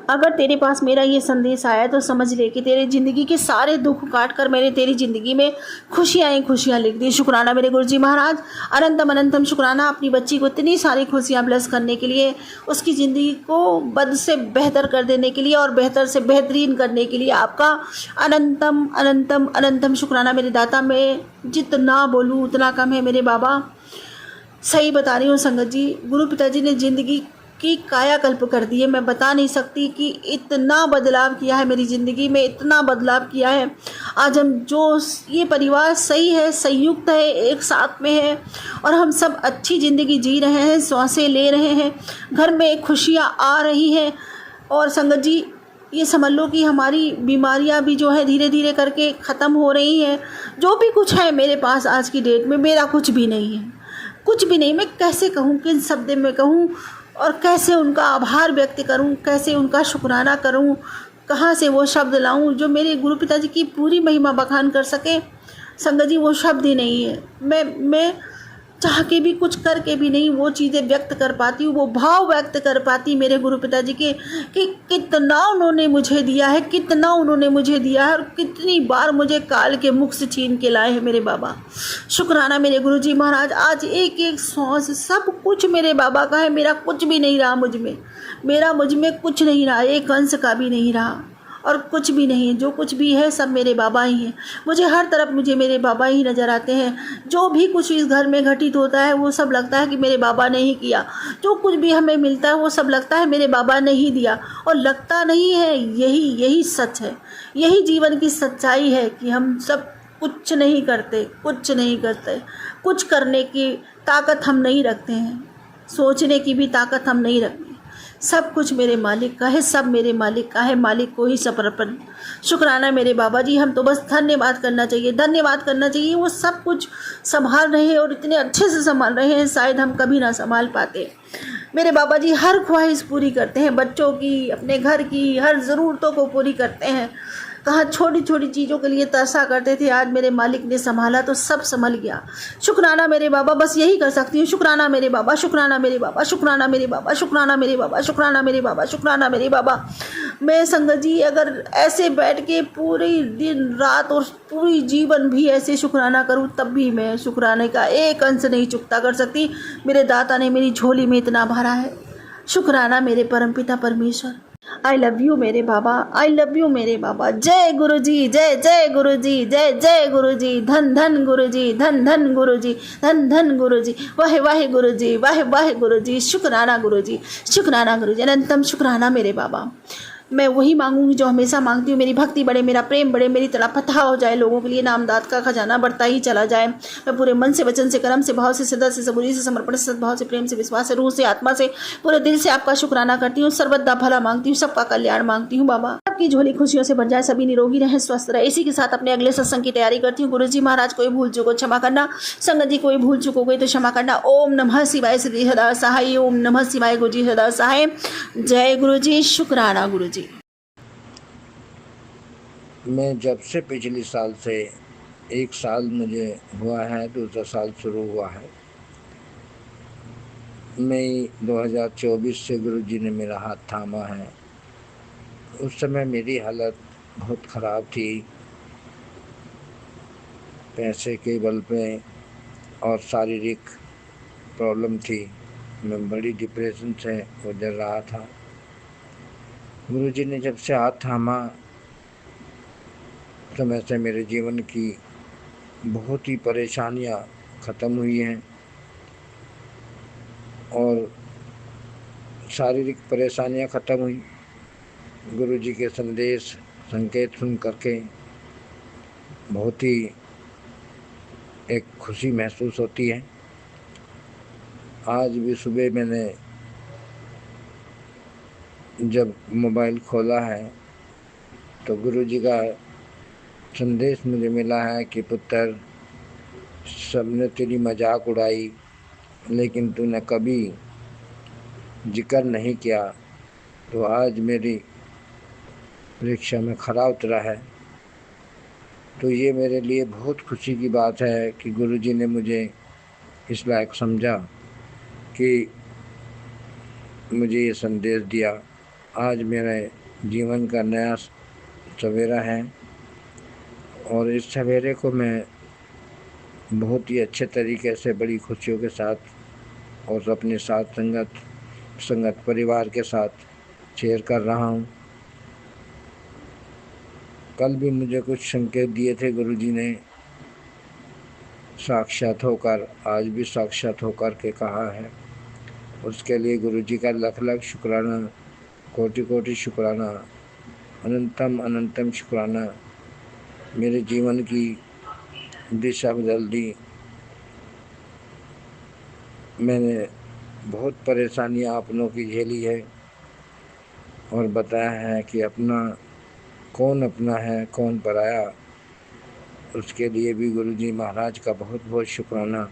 अगर तेरे पास मेरा ये संदेश आया तो समझ ले कि तेरे ज़िंदगी के सारे दुख काट कर मैंने तेरी ज़िंदगी में खुशियाँ ही खुशियाँ लिख दी। शुक्राना मेरे गुरु जी महाराज, अनंतम अनंतम शुक्राना। अपनी बच्ची को इतनी सारी खुशियाँ ब्लेस करने के लिए, उसकी ज़िंदगी को बद से बेहतर कर देने के लिए और बेहतर से बेहतरीन करने के लिए आपका अनंतम अनंतम अनंतम शुक्राना मेरे दाता। मैं जितना बोलूँ उतना कम है मेरे बाबा। सही बता रही हूँ संगत जी, गुरु पिताजी ने ज़िंदगी की कायाकल्प कर दी है। मैं बता नहीं सकती कि इतना बदलाव किया है मेरी ज़िंदगी में, इतना बदलाव किया है। आज हम जो ये परिवार सही है, संयुक्त है, एक साथ में है और हम सब अच्छी ज़िंदगी जी रहे हैं, श्वासें ले रहे हैं, घर में खुशियाँ आ रही हैं। और संगत जी, ये समझ लो कि हमारी बीमारियां भी जो है धीरे धीरे करके ख़त्म हो रही हैं। जो भी कुछ है मेरे पास आज की डेट में, मेरा कुछ भी नहीं है, कुछ भी नहीं। मैं कैसे कहूँ, किन शब्द में कहूँ और कैसे उनका आभार व्यक्त करूँ, कैसे उनका शुक्राना करूँ, कहाँ से वो शब्द लाऊँ जो मेरे गुरु पिताजी की पूरी महिमा बखान कर सके। संगत जी, वो शब्द ही नहीं है। मैं चाह के भी, कुछ करके भी नहीं वो चीज़ें व्यक्त कर पाती हूँ, वो भाव व्यक्त कर पाती मेरे गुरु पिताजी के, कि कितना उन्होंने मुझे दिया है, कितना उन्होंने मुझे दिया है और कितनी बार मुझे काल के मुख से छीन के लाए हैं मेरे बाबा। शुक्राना मेरे गुरु जी महाराज। आज एक एक सांस सब कुछ मेरे बाबा का है। मेरा कुछ भी नहीं रहा मुझ में, मेरा मुझ में कुछ नहीं रहा, एक अंश का भी नहीं रहा और कुछ भी नहीं। जो कुछ भी है सब मेरे बाबा ही हैं। मुझे हर तरफ मेरे बाबा ही नज़र आते हैं। जो भी कुछ इस घर में घटित होता है वो सब लगता है कि मेरे बाबा ने ही किया। जो कुछ भी हमें मिलता है वो सब लगता है मेरे बाबा ने ही दिया। और लगता नहीं है, यही सच है, यही जीवन की सच्चाई है कि हम सब कुछ नहीं करते, कुछ नहीं करते, कुछ करने की ताकत हम नहीं रखते हैं, सोचने की भी ताकत हम नहीं रखते। सब कुछ मेरे मालिक का है, सब मेरे मालिक का है, मालिक को ही समर्पण। शुक्राना मेरे बाबा जी। हम तो बस धन्यवाद करना चाहिए, धन्यवाद करना चाहिए। वो सब कुछ संभाल रहे हैं और इतने अच्छे से संभाल रहे हैं, शायद हम कभी ना संभाल पाते। मेरे बाबा जी हर ख्वाहिश पूरी करते हैं, बच्चों की, अपने घर की, हर ज़रूरतों को पूरी करते हैं। कहाँ छोटी छोटी चीज़ों के लिए तरसा करते थे, आज मेरे मालिक ने संभाला तो सब संभल गया। शुक्राना मेरे बाबा, बस यही कर सकती हूँ। शुक्राना मेरे बाबा, शुक्राना मेरे बाबा, शुक्राना मेरे बाबा, शुक्राना मेरे बाबा, शुक्राना मेरे बाबा, शुक्राना मेरे बाबा। मैं संगत जी अगर ऐसे बैठ के पूरी दिन रात और पूरी जीवन भी ऐसे शुक्राना करूँ तब भी मैं शुक्राने का एक अंश नहीं चुकता कर सकती। मेरे दाता ने मेरी झोली में इतना भरा है। शुक्राना मेरे परमपिता परमेश्वर। आई लव यू मेरे बाबा, आई लव यू मेरे बाबा। जय गुरु जी, जय जय गुरु जी, जय जय गुरु जी, धन धन गुरु जी, धन धन गुरु जी, धन धन गुरु जी, वाहे वाहे गुरु जी, वाहे वाहे गुरु जी। शुक्राना गुरु जी, शुक्राना गुरु जी, अनंतम शुक्राना मेरे बाबा। मैं वही मांगूंगी जो हमेशा मांगती हूँ। मेरी भक्ति बढ़े, मेरा प्रेम बढ़े, मेरी तरह फतह हो जाए लोगों के लिए, नामदात का खजाना बढ़ता ही चला जाए। मैं पूरे मन से, वचन से, कर्म से, भाव से, सदा से, सबूरी से, समर्पण से, सद्भाव से, प्रेम से, विश्वास से, रूह से, आत्मा से, पूरे दिल से आपका शुक्राना करती हूँ। सर्वदा भला मांगती हूँ, सबका कल्याण मांगती हूँ बाबा। आपकी झोली खुशियों से भर जाए, सभी निरोगी रहें, स्वस्थ रहे। इसी के साथ अपने अगले सत्संग की तैयारी करती हूँ। गुरु जी महाराज कोई भूल चूक हो क्षमा करना, संगत जी कोई भूल चूक हो गई तो क्षमा करना। ओम नमः शिवाय, श्री सदा सहाय। ओम नमः शिवाय, गुरु जी सदा सहाय। जय गुरु जी, शुक्राना गुरु जी। मैं जब से पिछले साल से 1 साल मुझे हुआ है, दूसरा साल शुरू हुआ है। मई 2024 से गुरुजी ने मेरा हाथ थामा है। उस समय मेरी हालत बहुत ख़राब थी, पैसे के बल पे और शारीरिक प्रॉब्लम थी। मैं बड़ी डिप्रेशन से गुजर रहा था। गुरुजी ने जब से हाथ थामा समय से मेरे जीवन की बहुत ही परेशानियां ख़त्म हुई हैं और शारीरिक परेशानियां ख़त्म हुई। गुरुजी के संदेश संकेत सुन करके बहुत ही एक खुशी महसूस होती है। आज भी सुबह मैंने जब मोबाइल खोला है तो गुरुजी का संदेश मुझे मिला है कि पुत्र, सबने तेरी मजाक उड़ाई लेकिन तूने कभी जिक्र नहीं किया, तो आज मेरी परीक्षा में खरा उतरा है। तो ये मेरे लिए बहुत खुशी की बात है कि गुरुजी ने मुझे इस लायक समझा कि मुझे ये संदेश दिया। आज मेरे जीवन का नया सवेरा है और इस सवेरे को मैं बहुत ही अच्छे तरीके से, बड़ी खुशियों के साथ और अपने साथ संगत परिवार के साथ शेयर कर रहा हूँ। कल भी मुझे कुछ संकेत दिए थे गुरुजी ने साक्षात होकर, आज भी साक्षात होकर के कहा है। उसके लिए गुरुजी का लख लख शुक्राना, कोटि कोटि शुक्राना, अनंतम अनंतम शुक्राना मेरे जीवन की दिशा बदल दी। मैंने बहुत परेशानियाँ अपनों की झेली है और बताया है कि कौन अपना है कौन पराया। उसके लिए भी गुरुजी महाराज का बहुत बहुत शुक्राना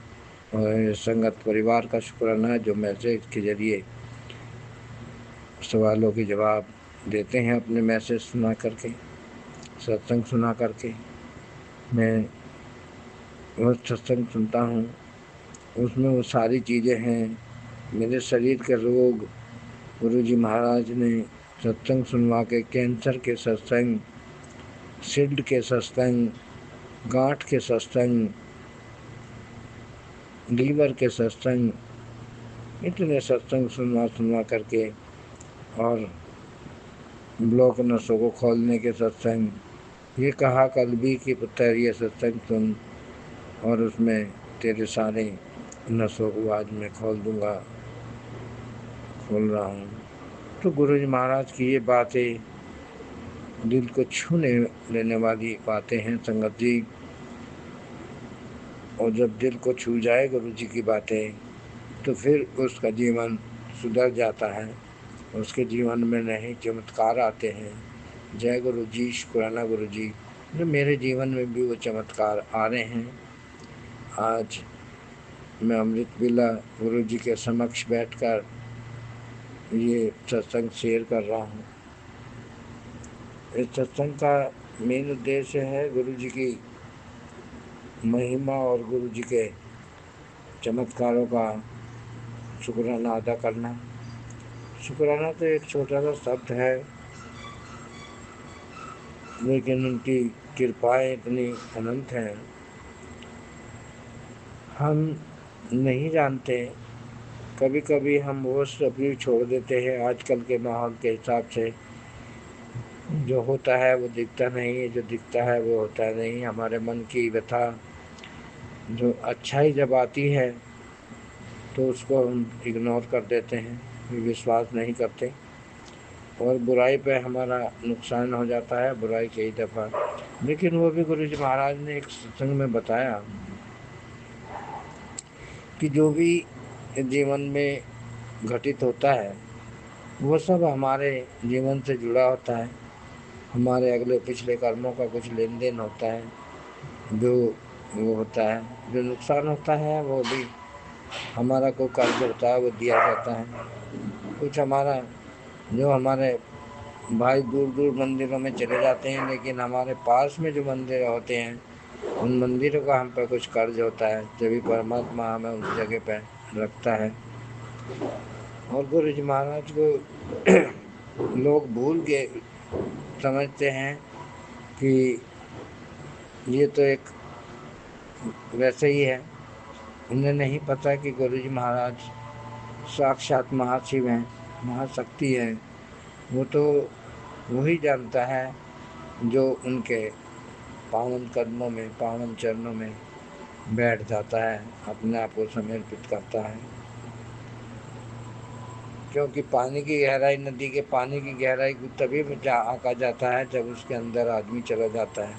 और संगत परिवार का शुक्राना है, जो मैसेज के ज़रिए सवालों के जवाब देते हैं अपने मैसेज सुना करके, सत्संग सुना करके। मैं बहुत सत्संग सुनता हूँ, उसमें वो सारी चीज़ें हैं। मेरे शरीर के रोग गुरुजी महाराज ने सत्संग सुनवा के, कैंसर के सत्संग, सिल्ड के सत्संग, गांठ के सत्संग, लीवर के सत्संग, इतने सत्संग सुनवा करके, और ब्लॉक नसों को खोलने के सत्संग। ये कहा कल भी कि पुत्र ये सत्संग सुन और उसमें तेरे सारे नसों को आज मैं खोल दूँगा, खोल रहा हूँ। तो गुरुजी महाराज की ये बातें दिल को छूने लेने वाली बातें हैं संगत जी। और जब दिल को छू जाए गुरुजी की बातें, तो फिर उसका जीवन सुधर जाता है, उसके जीवन में नए चमत्कार आते हैं। जय गुरु जी, शुक्राना गुरु जी। जो मेरे जीवन में भी वो चमत्कार आ रहे हैं। आज मैं अमृत वेला गुरु जी के समक्ष बैठकर ये सत्संग शेयर कर रहा हूँ। इस सत्संग का मेन उद्देश्य है गुरु जी की महिमा और गुरु जी के चमत्कारों का शुक्राना अदा करना। शुक्राना तो एक छोटा सा शब्द है, लेकिन उनकी कृपाएं इतनी अनंत हैं, हम नहीं जानते। कभी कभी हम वो सब भी छोड़ देते हैं। आजकल के माहौल के हिसाब से जो होता है वो दिखता नहीं है, जो दिखता है वो होता नहीं। हमारे मन की व्यथा, जो अच्छाई जब आती है तो उसको हम इग्नोर कर देते हैं, विश्वास नहीं करते, और बुराई पे हमारा नुकसान हो जाता है, बुराई कई दफ़ा। लेकिन वो भी गुरु जी महाराज ने एक सत्संग में बताया कि जो भी जीवन में घटित होता है वो सब हमारे जीवन से जुड़ा होता है। हमारे अगले पिछले कर्मों का कुछ लेन देन होता है, जो वो होता है। जो नुकसान होता है वो भी हमारा कोई कर्ज होता है वो दिया जाता है। कुछ हमारा जो हमारे भाई दूर दूर मंदिरों में चले जाते हैं, लेकिन हमारे पास में जो मंदिर होते हैं उन मंदिरों का हम पर कुछ कर्ज होता है, जब परमात्मा हमें उस जगह पर रखता है। और गुरु जी महाराज को लोग भूल के समझते हैं कि ये तो एक वैसे ही है। उन्हें नहीं पता कि गुरु जी महाराज साक्षात महाशिव हैं, महाशक्ति है। वो तो वही जानता है जो उनके पावन कदमों में, पावन चरणों में बैठ जाता है, अपने आप को समर्पित करता है। क्योंकि पानी की गहराई, नदी के पानी की गहराई तभी आका जाता है जब उसके अंदर आदमी चला जाता है।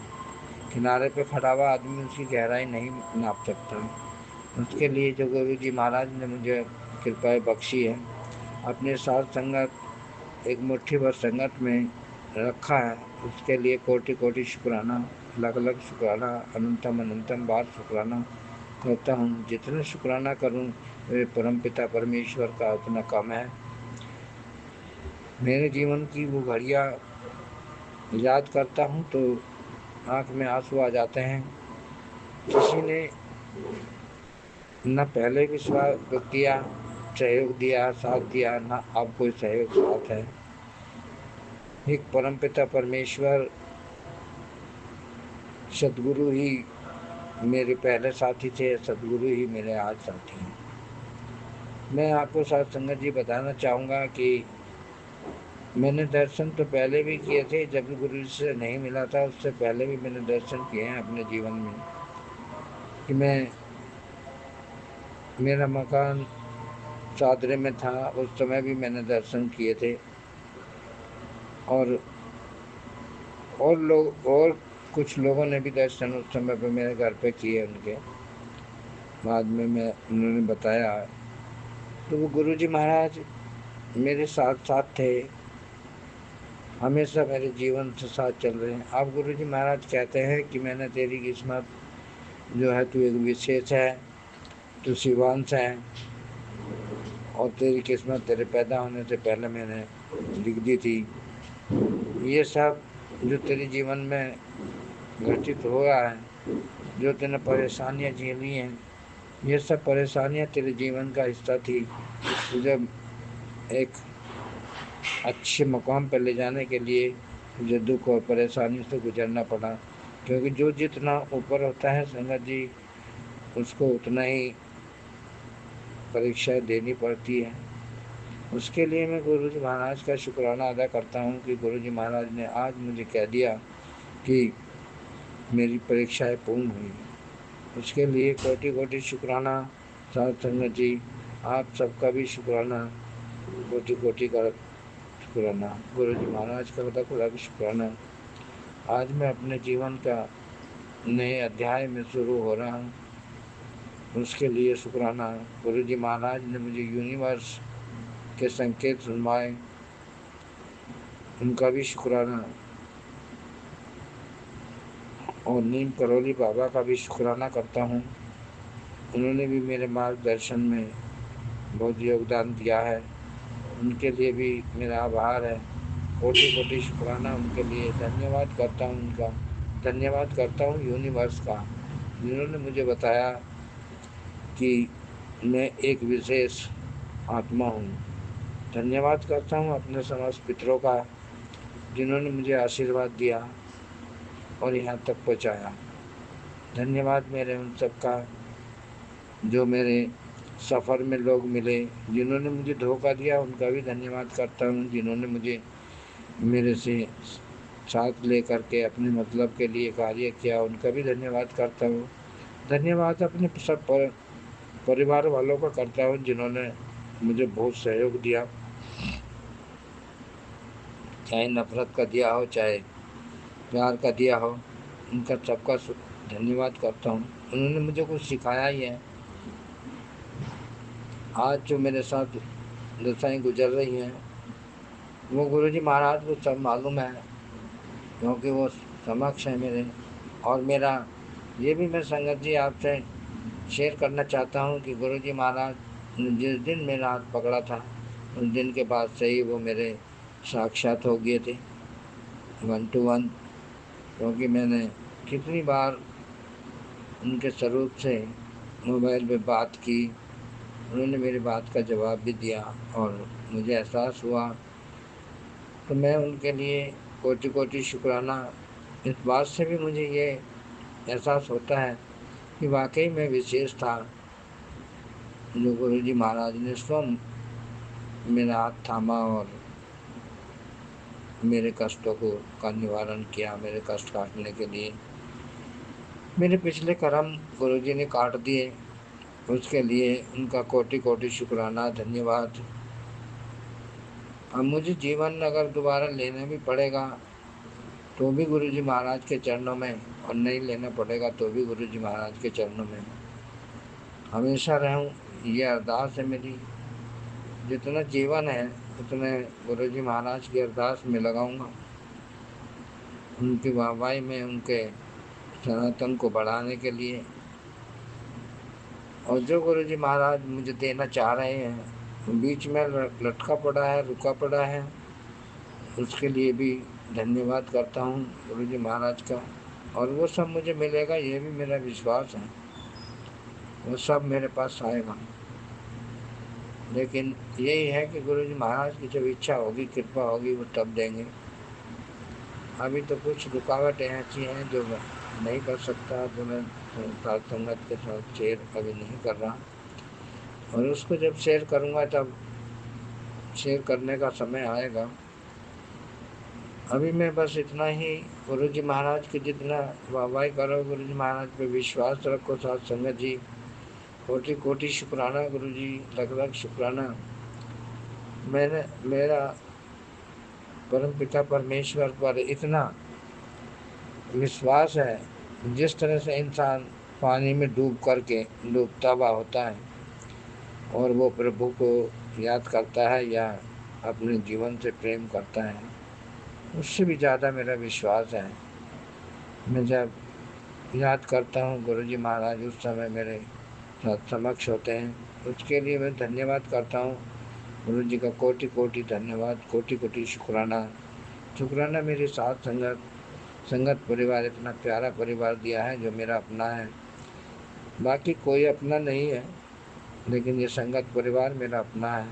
किनारे पे खड़ा हुआ आदमी उसकी गहराई नहीं नाप सकता। उसके लिए जो गुरु जी महाराज ने मुझे कृपा बख्शी है, अपने साथ संगत एक मुट्ठी भर संगत में रखा है, उसके लिए कोटि कोटि शुक्राना, अलग अलग शुक्राना, अनंतम अनंतम बार शुक्राना करता हूँ। जितना शुक्राना करूँ परमपिता परमेश्वर का उतना कम है। मेरे जीवन की वो घड़ियाँ याद करता हूँ तो आँख में आंसू आ जाते हैं। किसी ने न पहले विश्वास किया, सहयोग दिया, साथ दिया, ना अब कोई सहयोग साथ है। एक परमपिता परमेश्वर सदगुरु ही मेरे पहले साथी थे, सदगुरु ही मेरे आज साथी हैं। मैं आपको साथ संगत जी बताना चाहूँगा कि मैंने दर्शन तो पहले भी किए थे, जब गुरु जी से नहीं मिला था उससे पहले भी मैंने दर्शन किए हैं अपने जीवन में। कि मेरा मकान चादरे में था, उस समय भी मैंने दर्शन किए थे। और लोग और कुछ लोगों ने भी दर्शन उस समय पे मेरे घर पे किए उनके, बाद में उन्होंने बताया। तो वो गुरुजी महाराज मेरे साथ साथ थे, हमेशा मेरे जीवन से साथ चल रहे हैं। अब गुरुजी महाराज कहते हैं कि मैंने तेरी किस्मत जो है, तू एक विशेष है, तू शिवांश है, और तेरी किस्मत तेरे पैदा होने से पहले मैंने लिख दी थी। ये सब जो तेरे जीवन में घटित हो रहा है, जो तूने परेशानियाँ झेली हैं, ये सब परेशानियाँ तेरे जीवन का हिस्सा थी। तुझे एक अच्छे मकाम पर ले जाने के लिए मुझे दुख और परेशानी से गुजरना पड़ा, क्योंकि जो जितना ऊपर होता है संगत जी, उसको उतना ही परीक्षाएं देनी पड़ती है। उसके लिए मैं गुरुजी महाराज का शुक्राना अदा करता हूँ कि गुरुजी महाराज ने आज मुझे कह दिया कि मेरी परीक्षाएं पूर्ण हुई। उसके लिए कोटि कोटि शुक्राना। साथ संगत जी, आप सबका भी शुक्राना, कोटि कोटि का शुक्राना। गुरुजी महाराज का खुदा खुदा भी शुक्राना। आज मैं अपने जीवन का नए अध्याय में शुरू हो रहा हूँ, उसके लिए शुक्राना। गुरुजी महाराज ने मुझे यूनिवर्स के संकेत सुनवाए, उनका भी शुक्राना। और नीम करौली बाबा का भी शुक्राना करता हूँ, उन्होंने भी मेरे मार्गदर्शन में बहुत योगदान दिया है, उनके लिए भी मेरा आभार है। कोटि कोटि शुक्राना उनके लिए, धन्यवाद करता हूँ उनका, धन्यवाद करता हूँ यूनिवर्स का, जिन्होंने मुझे बताया कि मैं एक विशेष आत्मा हूँ। धन्यवाद करता हूँ अपने समस्त पितरों का, जिन्होंने मुझे आशीर्वाद दिया और यहाँ तक पहुँचाया। धन्यवाद मेरे उन सब का, जो मेरे सफ़र में लोग मिले, जिन्होंने मुझे धोखा दिया उनका भी धन्यवाद करता हूँ, जिन्होंने मुझे मेरे से साथ लेकर के अपने मतलब के लिए कार्य किया, उनका भी धन्यवाद करता हूँ। धन्यवाद अपने सब परिवार वालों का करता हूँ, जिन्होंने मुझे बहुत सहयोग दिया, चाहे नफ़रत का दिया हो, चाहे प्यार का दिया हो, उनका सबका धन्यवाद करता हूँ। उन्होंने मुझे कुछ सिखाया ही है। आज जो मेरे साथ दशाएं गुजर रही हैं, वो गुरुजी महाराज को सब मालूम है, क्योंकि वो समक्ष है मेरे। और मेरा ये भी मैं संगत जी आपसे शेयर करना चाहता हूँ कि गुरुजी महाराज ने जिस दिन मेरा हाथ पकड़ा था, उस दिन के बाद से ही वो मेरे साक्षात हो गए थे, 1 to 1। क्योंकि मैंने कितनी बार उनके स्वरूप से मोबाइल पे बात की, उन्होंने मेरी बात का जवाब भी दिया और मुझे एहसास हुआ। तो मैं उनके लिए कोटि कोटि शुक्राना। इस बात से भी मुझे ये एहसास होता है कि वाकई में विशेष था, जो गुरुजी महाराज ने स्वयं मेरा हाथ थामा और मेरे कष्टों का निवारण किया, मेरे कष्ट काटने के लिए। मेरे पिछले कर्म गुरुजी ने काट दिए, उसके लिए उनका कोटि कोटि शुक्राना, धन्यवाद। अब मुझे जीवन अगर दोबारा लेना भी पड़ेगा तो भी गुरुजी महाराज के चरणों में, और नहीं लेना पड़ेगा तो भी गुरुजी महाराज के चरणों में हमेशा रहूं, ये अरदास है मेरी। जितना जीवन है उतने गुरुजी महाराज की अरदास में लगाऊंगा, उनकी वाहवाही में, उनके सनातन को बढ़ाने के लिए। और जो गुरुजी महाराज मुझे देना चाह रहे हैं, बीच में लटका पड़ा है, रुका पड़ा है, उसके लिए भी धन्यवाद करता हूँ गुरुजी महाराज का। और वो सब मुझे मिलेगा, ये भी मेरा विश्वास है, वो सब मेरे पास आएगा। लेकिन यही है कि गुरुजी महाराज की जब इच्छा होगी, कृपा होगी, वो तब देंगे। अभी तो कुछ रुकावटें ऐसी हैं जो मैं नहीं कर सकता, तो मैं संगत के साथ शेयर कभी नहीं कर रहा, और उसको जब शेयर करूँगा तब शेयर करने का समय आएगा। अभी मैं बस इतना ही, गुरुजी महाराज की जितना वाहवाही करो, गुरुजी महाराज पे विश्वास रखो। साथ संगत जी, कोटि कोटि शुक्राना गुरुजी, लख लख शुक्राना। मेरा परम पिता परमेश्वर पर इतना विश्वास है, जिस तरह से इंसान पानी में डूब करके डूबता हुआ होता है और वो प्रभु को याद करता है या अपने जीवन से प्रेम करता है, उससे भी ज़्यादा मेरा विश्वास है। मैं जब याद करता हूँ गुरुजी महाराज उस समय मेरे साथ समक्ष होते हैं, उसके लिए मैं धन्यवाद करता हूँ। गुरुजी का कोटि कोटि धन्यवाद, कोटि कोटि शुक्राना। शुक्राना मेरी साथ संगत परिवार, इतना प्यारा परिवार दिया है जो मेरा अपना है। बाकी कोई अपना नहीं है, लेकिन ये संगत परिवार मेरा अपना है,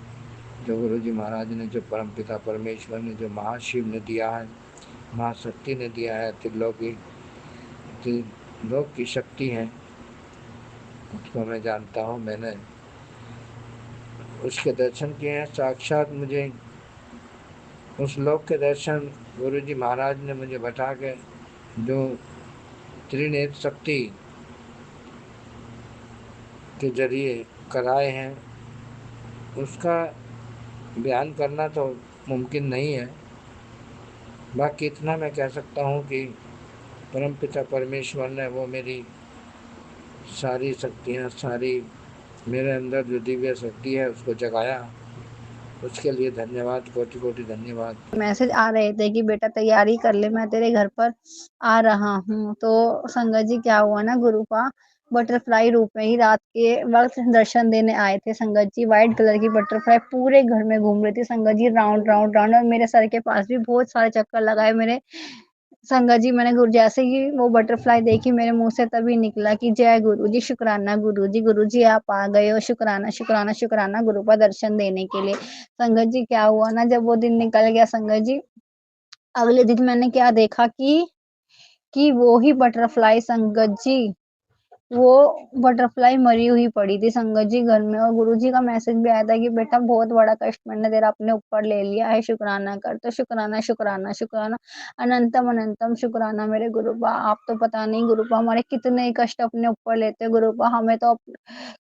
जो गुरुजी महाराज ने, जो परमपिता परमेश्वर ने, जो महाशिव ने दिया है, महाशक्ति ने दिया है, त्रिलोक की शक्ति है, उसको मैं जानता हूँ। मैंने उसके दर्शन किए हैं साक्षात। मुझे उस लोक के दर्शन गुरुजी महाराज ने मुझे बता के जो त्रिनेत्र शक्ति के जरिए कराए हैं, उसका बयान करना तो मुमकिन नहीं है। बाकी इतना मैं कह सकता हूँ कि परमपिता परमेश्वर ने वो मेरी सारी शक्तियाँ, सारी मेरे अंदर जो दिव्य शक्ति है उसको जगाया, उसके लिए धन्यवाद, कोटि कोटि धन्यवाद। मैसेज आ रहे थे कि बेटा तैयारी कर ले, मैं तेरे घर पर आ रहा हूँ। तो संगत जी क्या हुआ ना, गुरुपा बटरफ्लाई रूप में ही रात के वक्त दर्शन देने आए थे। संगत जी व्हाइट कलर की बटरफ्लाई पूरे घर में घूम रही थी। संगत जी राउंड राउंड राउंड, और मेरे सर के पास भी बहुत सारे चक्कर लगाए मेरे। संगत जी मैंने जैसे ही वो बटरफ्लाई देखी, मेरे मुंह से तभी निकला कि जय गुरु जी, शुक्राना गुरु जी आप आ गए हो, शुक्राना शुक्राना शुक्राना गुरु का दर्शन देने के लिए। संगत जी क्या हुआ ना, जब वो दिन निकल गया संगत जी, अगले दिन मैंने क्या देखा कि वो ही बटरफ्लाई संगत जी, वो बटरफ्लाई मरी हुई पड़ी थी संगत जी घर में। और गुरुजी का मैसेज भी आया था कि बेटा बहुत बड़ा कष्ट मैंने तेरा अपने ऊपर ले लिया है, शुक्राना कर। तो शुक्राना शुक्राना शुक्राना, अनंतम अनंतम शुक्राना मेरे गुरुपा। आप तो पता नहीं गुरुपा हमारे कितने कष्ट अपने ऊपर लेते हो गुरुपा, हमें तो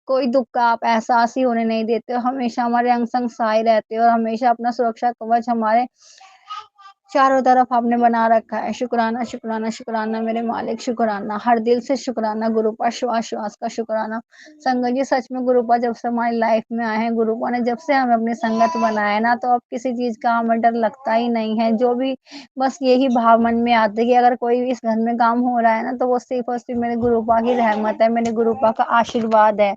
कोई दुख का आप एहसास ही होने नहीं देते हो। हमेशा हमारे अंग संग सहाय रहते हो और हमेशा अपना सुरक्षा कवच हमारे चारों तरफ आपने बना रखा है। शुक्राना शुक्राना शुक्राना मेरे मालिक, शुक्राना हर दिल से शुक्राना गुरुपा, श्वास श्वास का शुक्राना। संगत जी सच में गुरुपा जब से हमारी लाइफ में आए हैं, गुरुपा ने जब से हमें अपनी संगत बनाया ना, तो अब किसी चीज का हमें डर लगता ही नहीं है। जो भी बस यही भाव मन में आते है कि अगर कोई भी इस घर में काम हो रहा है ना, तो वो सिर्फ और सिर्फ मेरे गुरुपा की रहमत है, मेरे गुरुपा का आशीर्वाद है।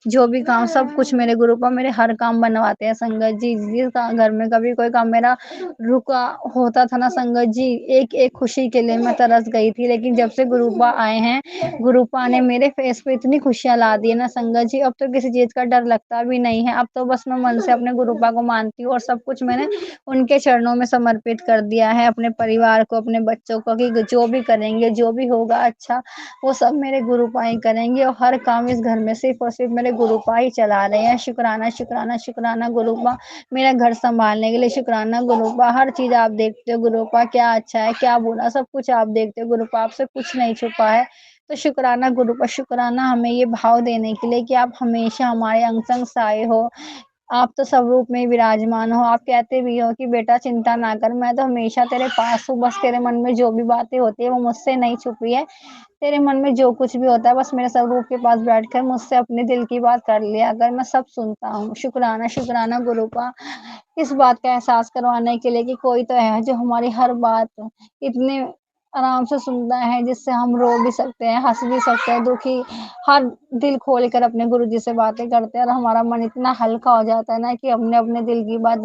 जो भी काम सब कुछ मेरे गुरुपा मेरे हर काम बनवाते हैं। संगत जी जिस घर में कभी कोई काम मेरा रुका होता था ना संगत जी, एक एक खुशी के लिए मैं तरस गई थी। लेकिन जब से गुरुपा आए हैं, गुरुपा ने मेरे फेस पे इतनी खुशियां ला दी है ना संगत जी, अब तो किसी चीज का डर लगता भी नहीं है। अब तो बस मैं मन से अपने गुरुपा को मानती हूँ और सब कुछ मैंने उनके चरणों में समर्पित कर दिया है, अपने परिवार को, अपने बच्चों को, कि जो भी करेंगे, जो भी होगा अच्छा, वो सब मेरे गुरुपा ही करेंगे। और हर काम इस घर में सिर्फ और सिर्फ मेरे गुरुपा ही चला रहे हैं। शुक्राना शुक्राना शुक्राना गुरुपा, मेरा घर संभालने के लिए शुक्राना गुरुपा। हर चीज आप देखते हो गुरुपा, क्या अच्छा है क्या बुरा, सब कुछ आप देखते हो गुरुपा, आपसे कुछ नहीं छुपा है। तो शुक्राना गुरुपा, शुक्राना हमें ये भाव देने के लिए कि आप हमेशा हमारे अंग संग साए हो। आप तो सब रूप में विराजमान हो। आप कहते भी हो कि बेटा चिंता ना कर, मैं तो हमेशा तेरे पास हूँ, बस तेरे मन में जो भी बातें होती है वो मुझसे नहीं छुपी है। तेरे मन में जो कुछ भी होता है बस मेरे स्वरूप के पास बैठकर मुझसे अपने दिल की बात कर लिया अगर, मैं सब सुनता हूँ। शुक्राना शुक्राना गुरुपा, इस बात का एहसास करवाने के लिए कि कोई तो है जो हमारी हर बात इतने आराम से सुनता है, जिससे हम रो भी सकते हैं, हंस भी सकते हैं, दुखी हर दिल खोल कर अपने गुरुजी से बातें करते हैं और हमारा मन इतना हल्का हो जाता है ना कि हमने अपने दिल की बात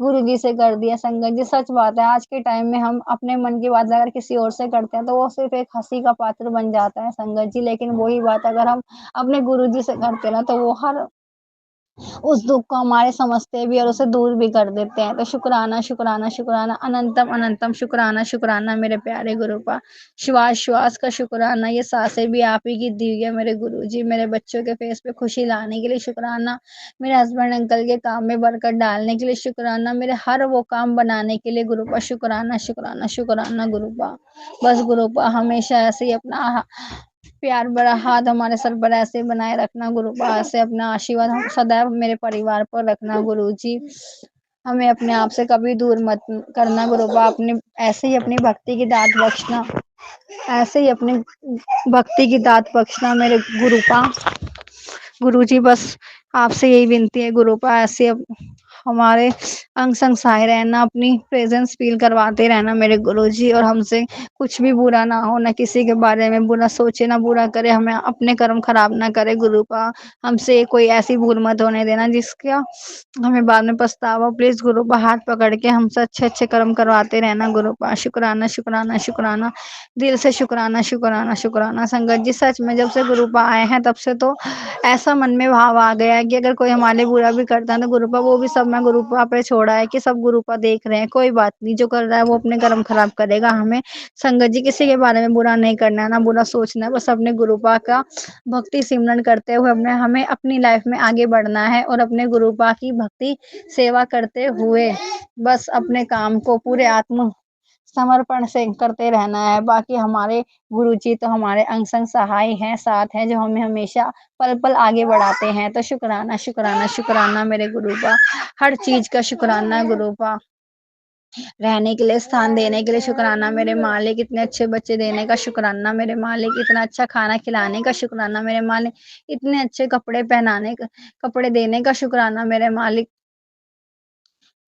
गुरुजी से कर दिया। संगत जी सच बात है, आज के टाइम में हम अपने मन की बात अगर किसी और से करते हैं तो वो सिर्फ एक हंसी का पात्र बन जाता है संगत जी। लेकिन वही बात अगर हम अपने गुरुजी से करते हैं ना, तो वो हर उस दुख को हमारे समझते भी और उसे दूर भी कर देते हैं। तो शुक्राना शुक्राना शुक्राना, अनंतम अनंतम शुक्राना शुक्राना मेरे प्यारे गुरुपा। श्वास श्वास का शुक्राना, ये सांसें भी आप ही की दी है मेरे गुरुजी। मेरे बच्चों के फेस पे खुशी लाने के लिए शुक्राना, मेरे हस्बैंड अंकल के काम में बरकत डालने के लिए शुक्राना, मेरे हर वो काम बनाने के लिए गुरुपा शुक्राना शुक्राना शुक्राना गुरुपा। बस गुरुपा हमेशा ऐसे ही अपना प्यार भरा हाथ हमारे सर पर ऐसे बनाए रखना गुरुपा, ऐसे अपना आशीर्वाद हम सदैव मेरे परिवार पर रखना गुरुजी। हमें अपने आप से कभी दूर मत करना गुरुपा, अपने ऐसे ही अपनी भक्ति की दात बख्शना। ऐसे ही अपनी भक्ति की दात बख्शना मेरे गुरुपा। गुरुजी बस आपसे यही विनती है गुरुपा, ऐसे अब हमारे अंग संग सहाय रहना, अपनी प्रेजेंस फील करवाते रहना मेरे गुरुजी, और हमसे कुछ भी बुरा ना हो, ना किसी के बारे में बुरा सोचे, ना बुरा करे, हमें अपने कर्म खराब ना करे गुरुपा। हमसे कोई ऐसी भूल मत होने देना जिसका हमें बाद में पछतावा। प्लीज गुरुपा हाथ पकड़ के हमसे अच्छे अच्छे कर्म करवाते रहना गुरुपा। शुक्राना शुक्राना शुक्राना, दिल से शुक्राना शुक्राना शुक्राना। संगत जी सच में जब से गुरुपा आए हैं तब से तो ऐसा मन में भाव आ गया है कि अगर कोई हमारे बुरा भी करता है तो गुरुपा वो भी सब मैं गुरुपा पे छोड़ा है कि सब गुरुपा देख रहे हैं, कोई बात नहीं, जो कर रहा है वो अपने कर्म खराब करेगा। हमें संगत जी किसी के बारे में बुरा नहीं करना है, ना बुरा सोचना है, बस अपने गुरुपा का भक्ति सिमरन करते हुए अपने हमें अपनी लाइफ में आगे बढ़ना है, और अपने गुरुपा की भक्ति सेवा करते हुए बस अपने काम को पूरे आत्म समर्पण से करते रहना है। बाकी हमारे गुरुजी तो हमारे अंग संग सहाय हैं, साथ हैं, जो हमें हमेशा पल पल आगे बढ़ाते हैं। तो शुक्राना शुक्राना शुक्राना मेरे गुरुपा, हर चीज का शुक्राना गुरुपा। रहने के लिए स्थान देने के लिए शुक्राना मेरे मालिक, इतने अच्छे बच्चे देने का शुक्राना मेरे मालिक, इतना अच्छा खाना खिलाने का शुक्राना मेरे मालिक, इतने अच्छे कपड़े पहनाने का, कपड़े देने का शुक्राना मेरे मालिक।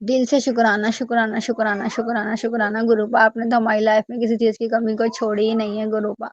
दिल से शुक्राना शुक्राना शुक्राना शुक्राना शुक्राना गुरुपा। आपने तो हमारी लाइफ में किसी चीज की कमी कोई छोड़ी ही नहीं है गुरुपा।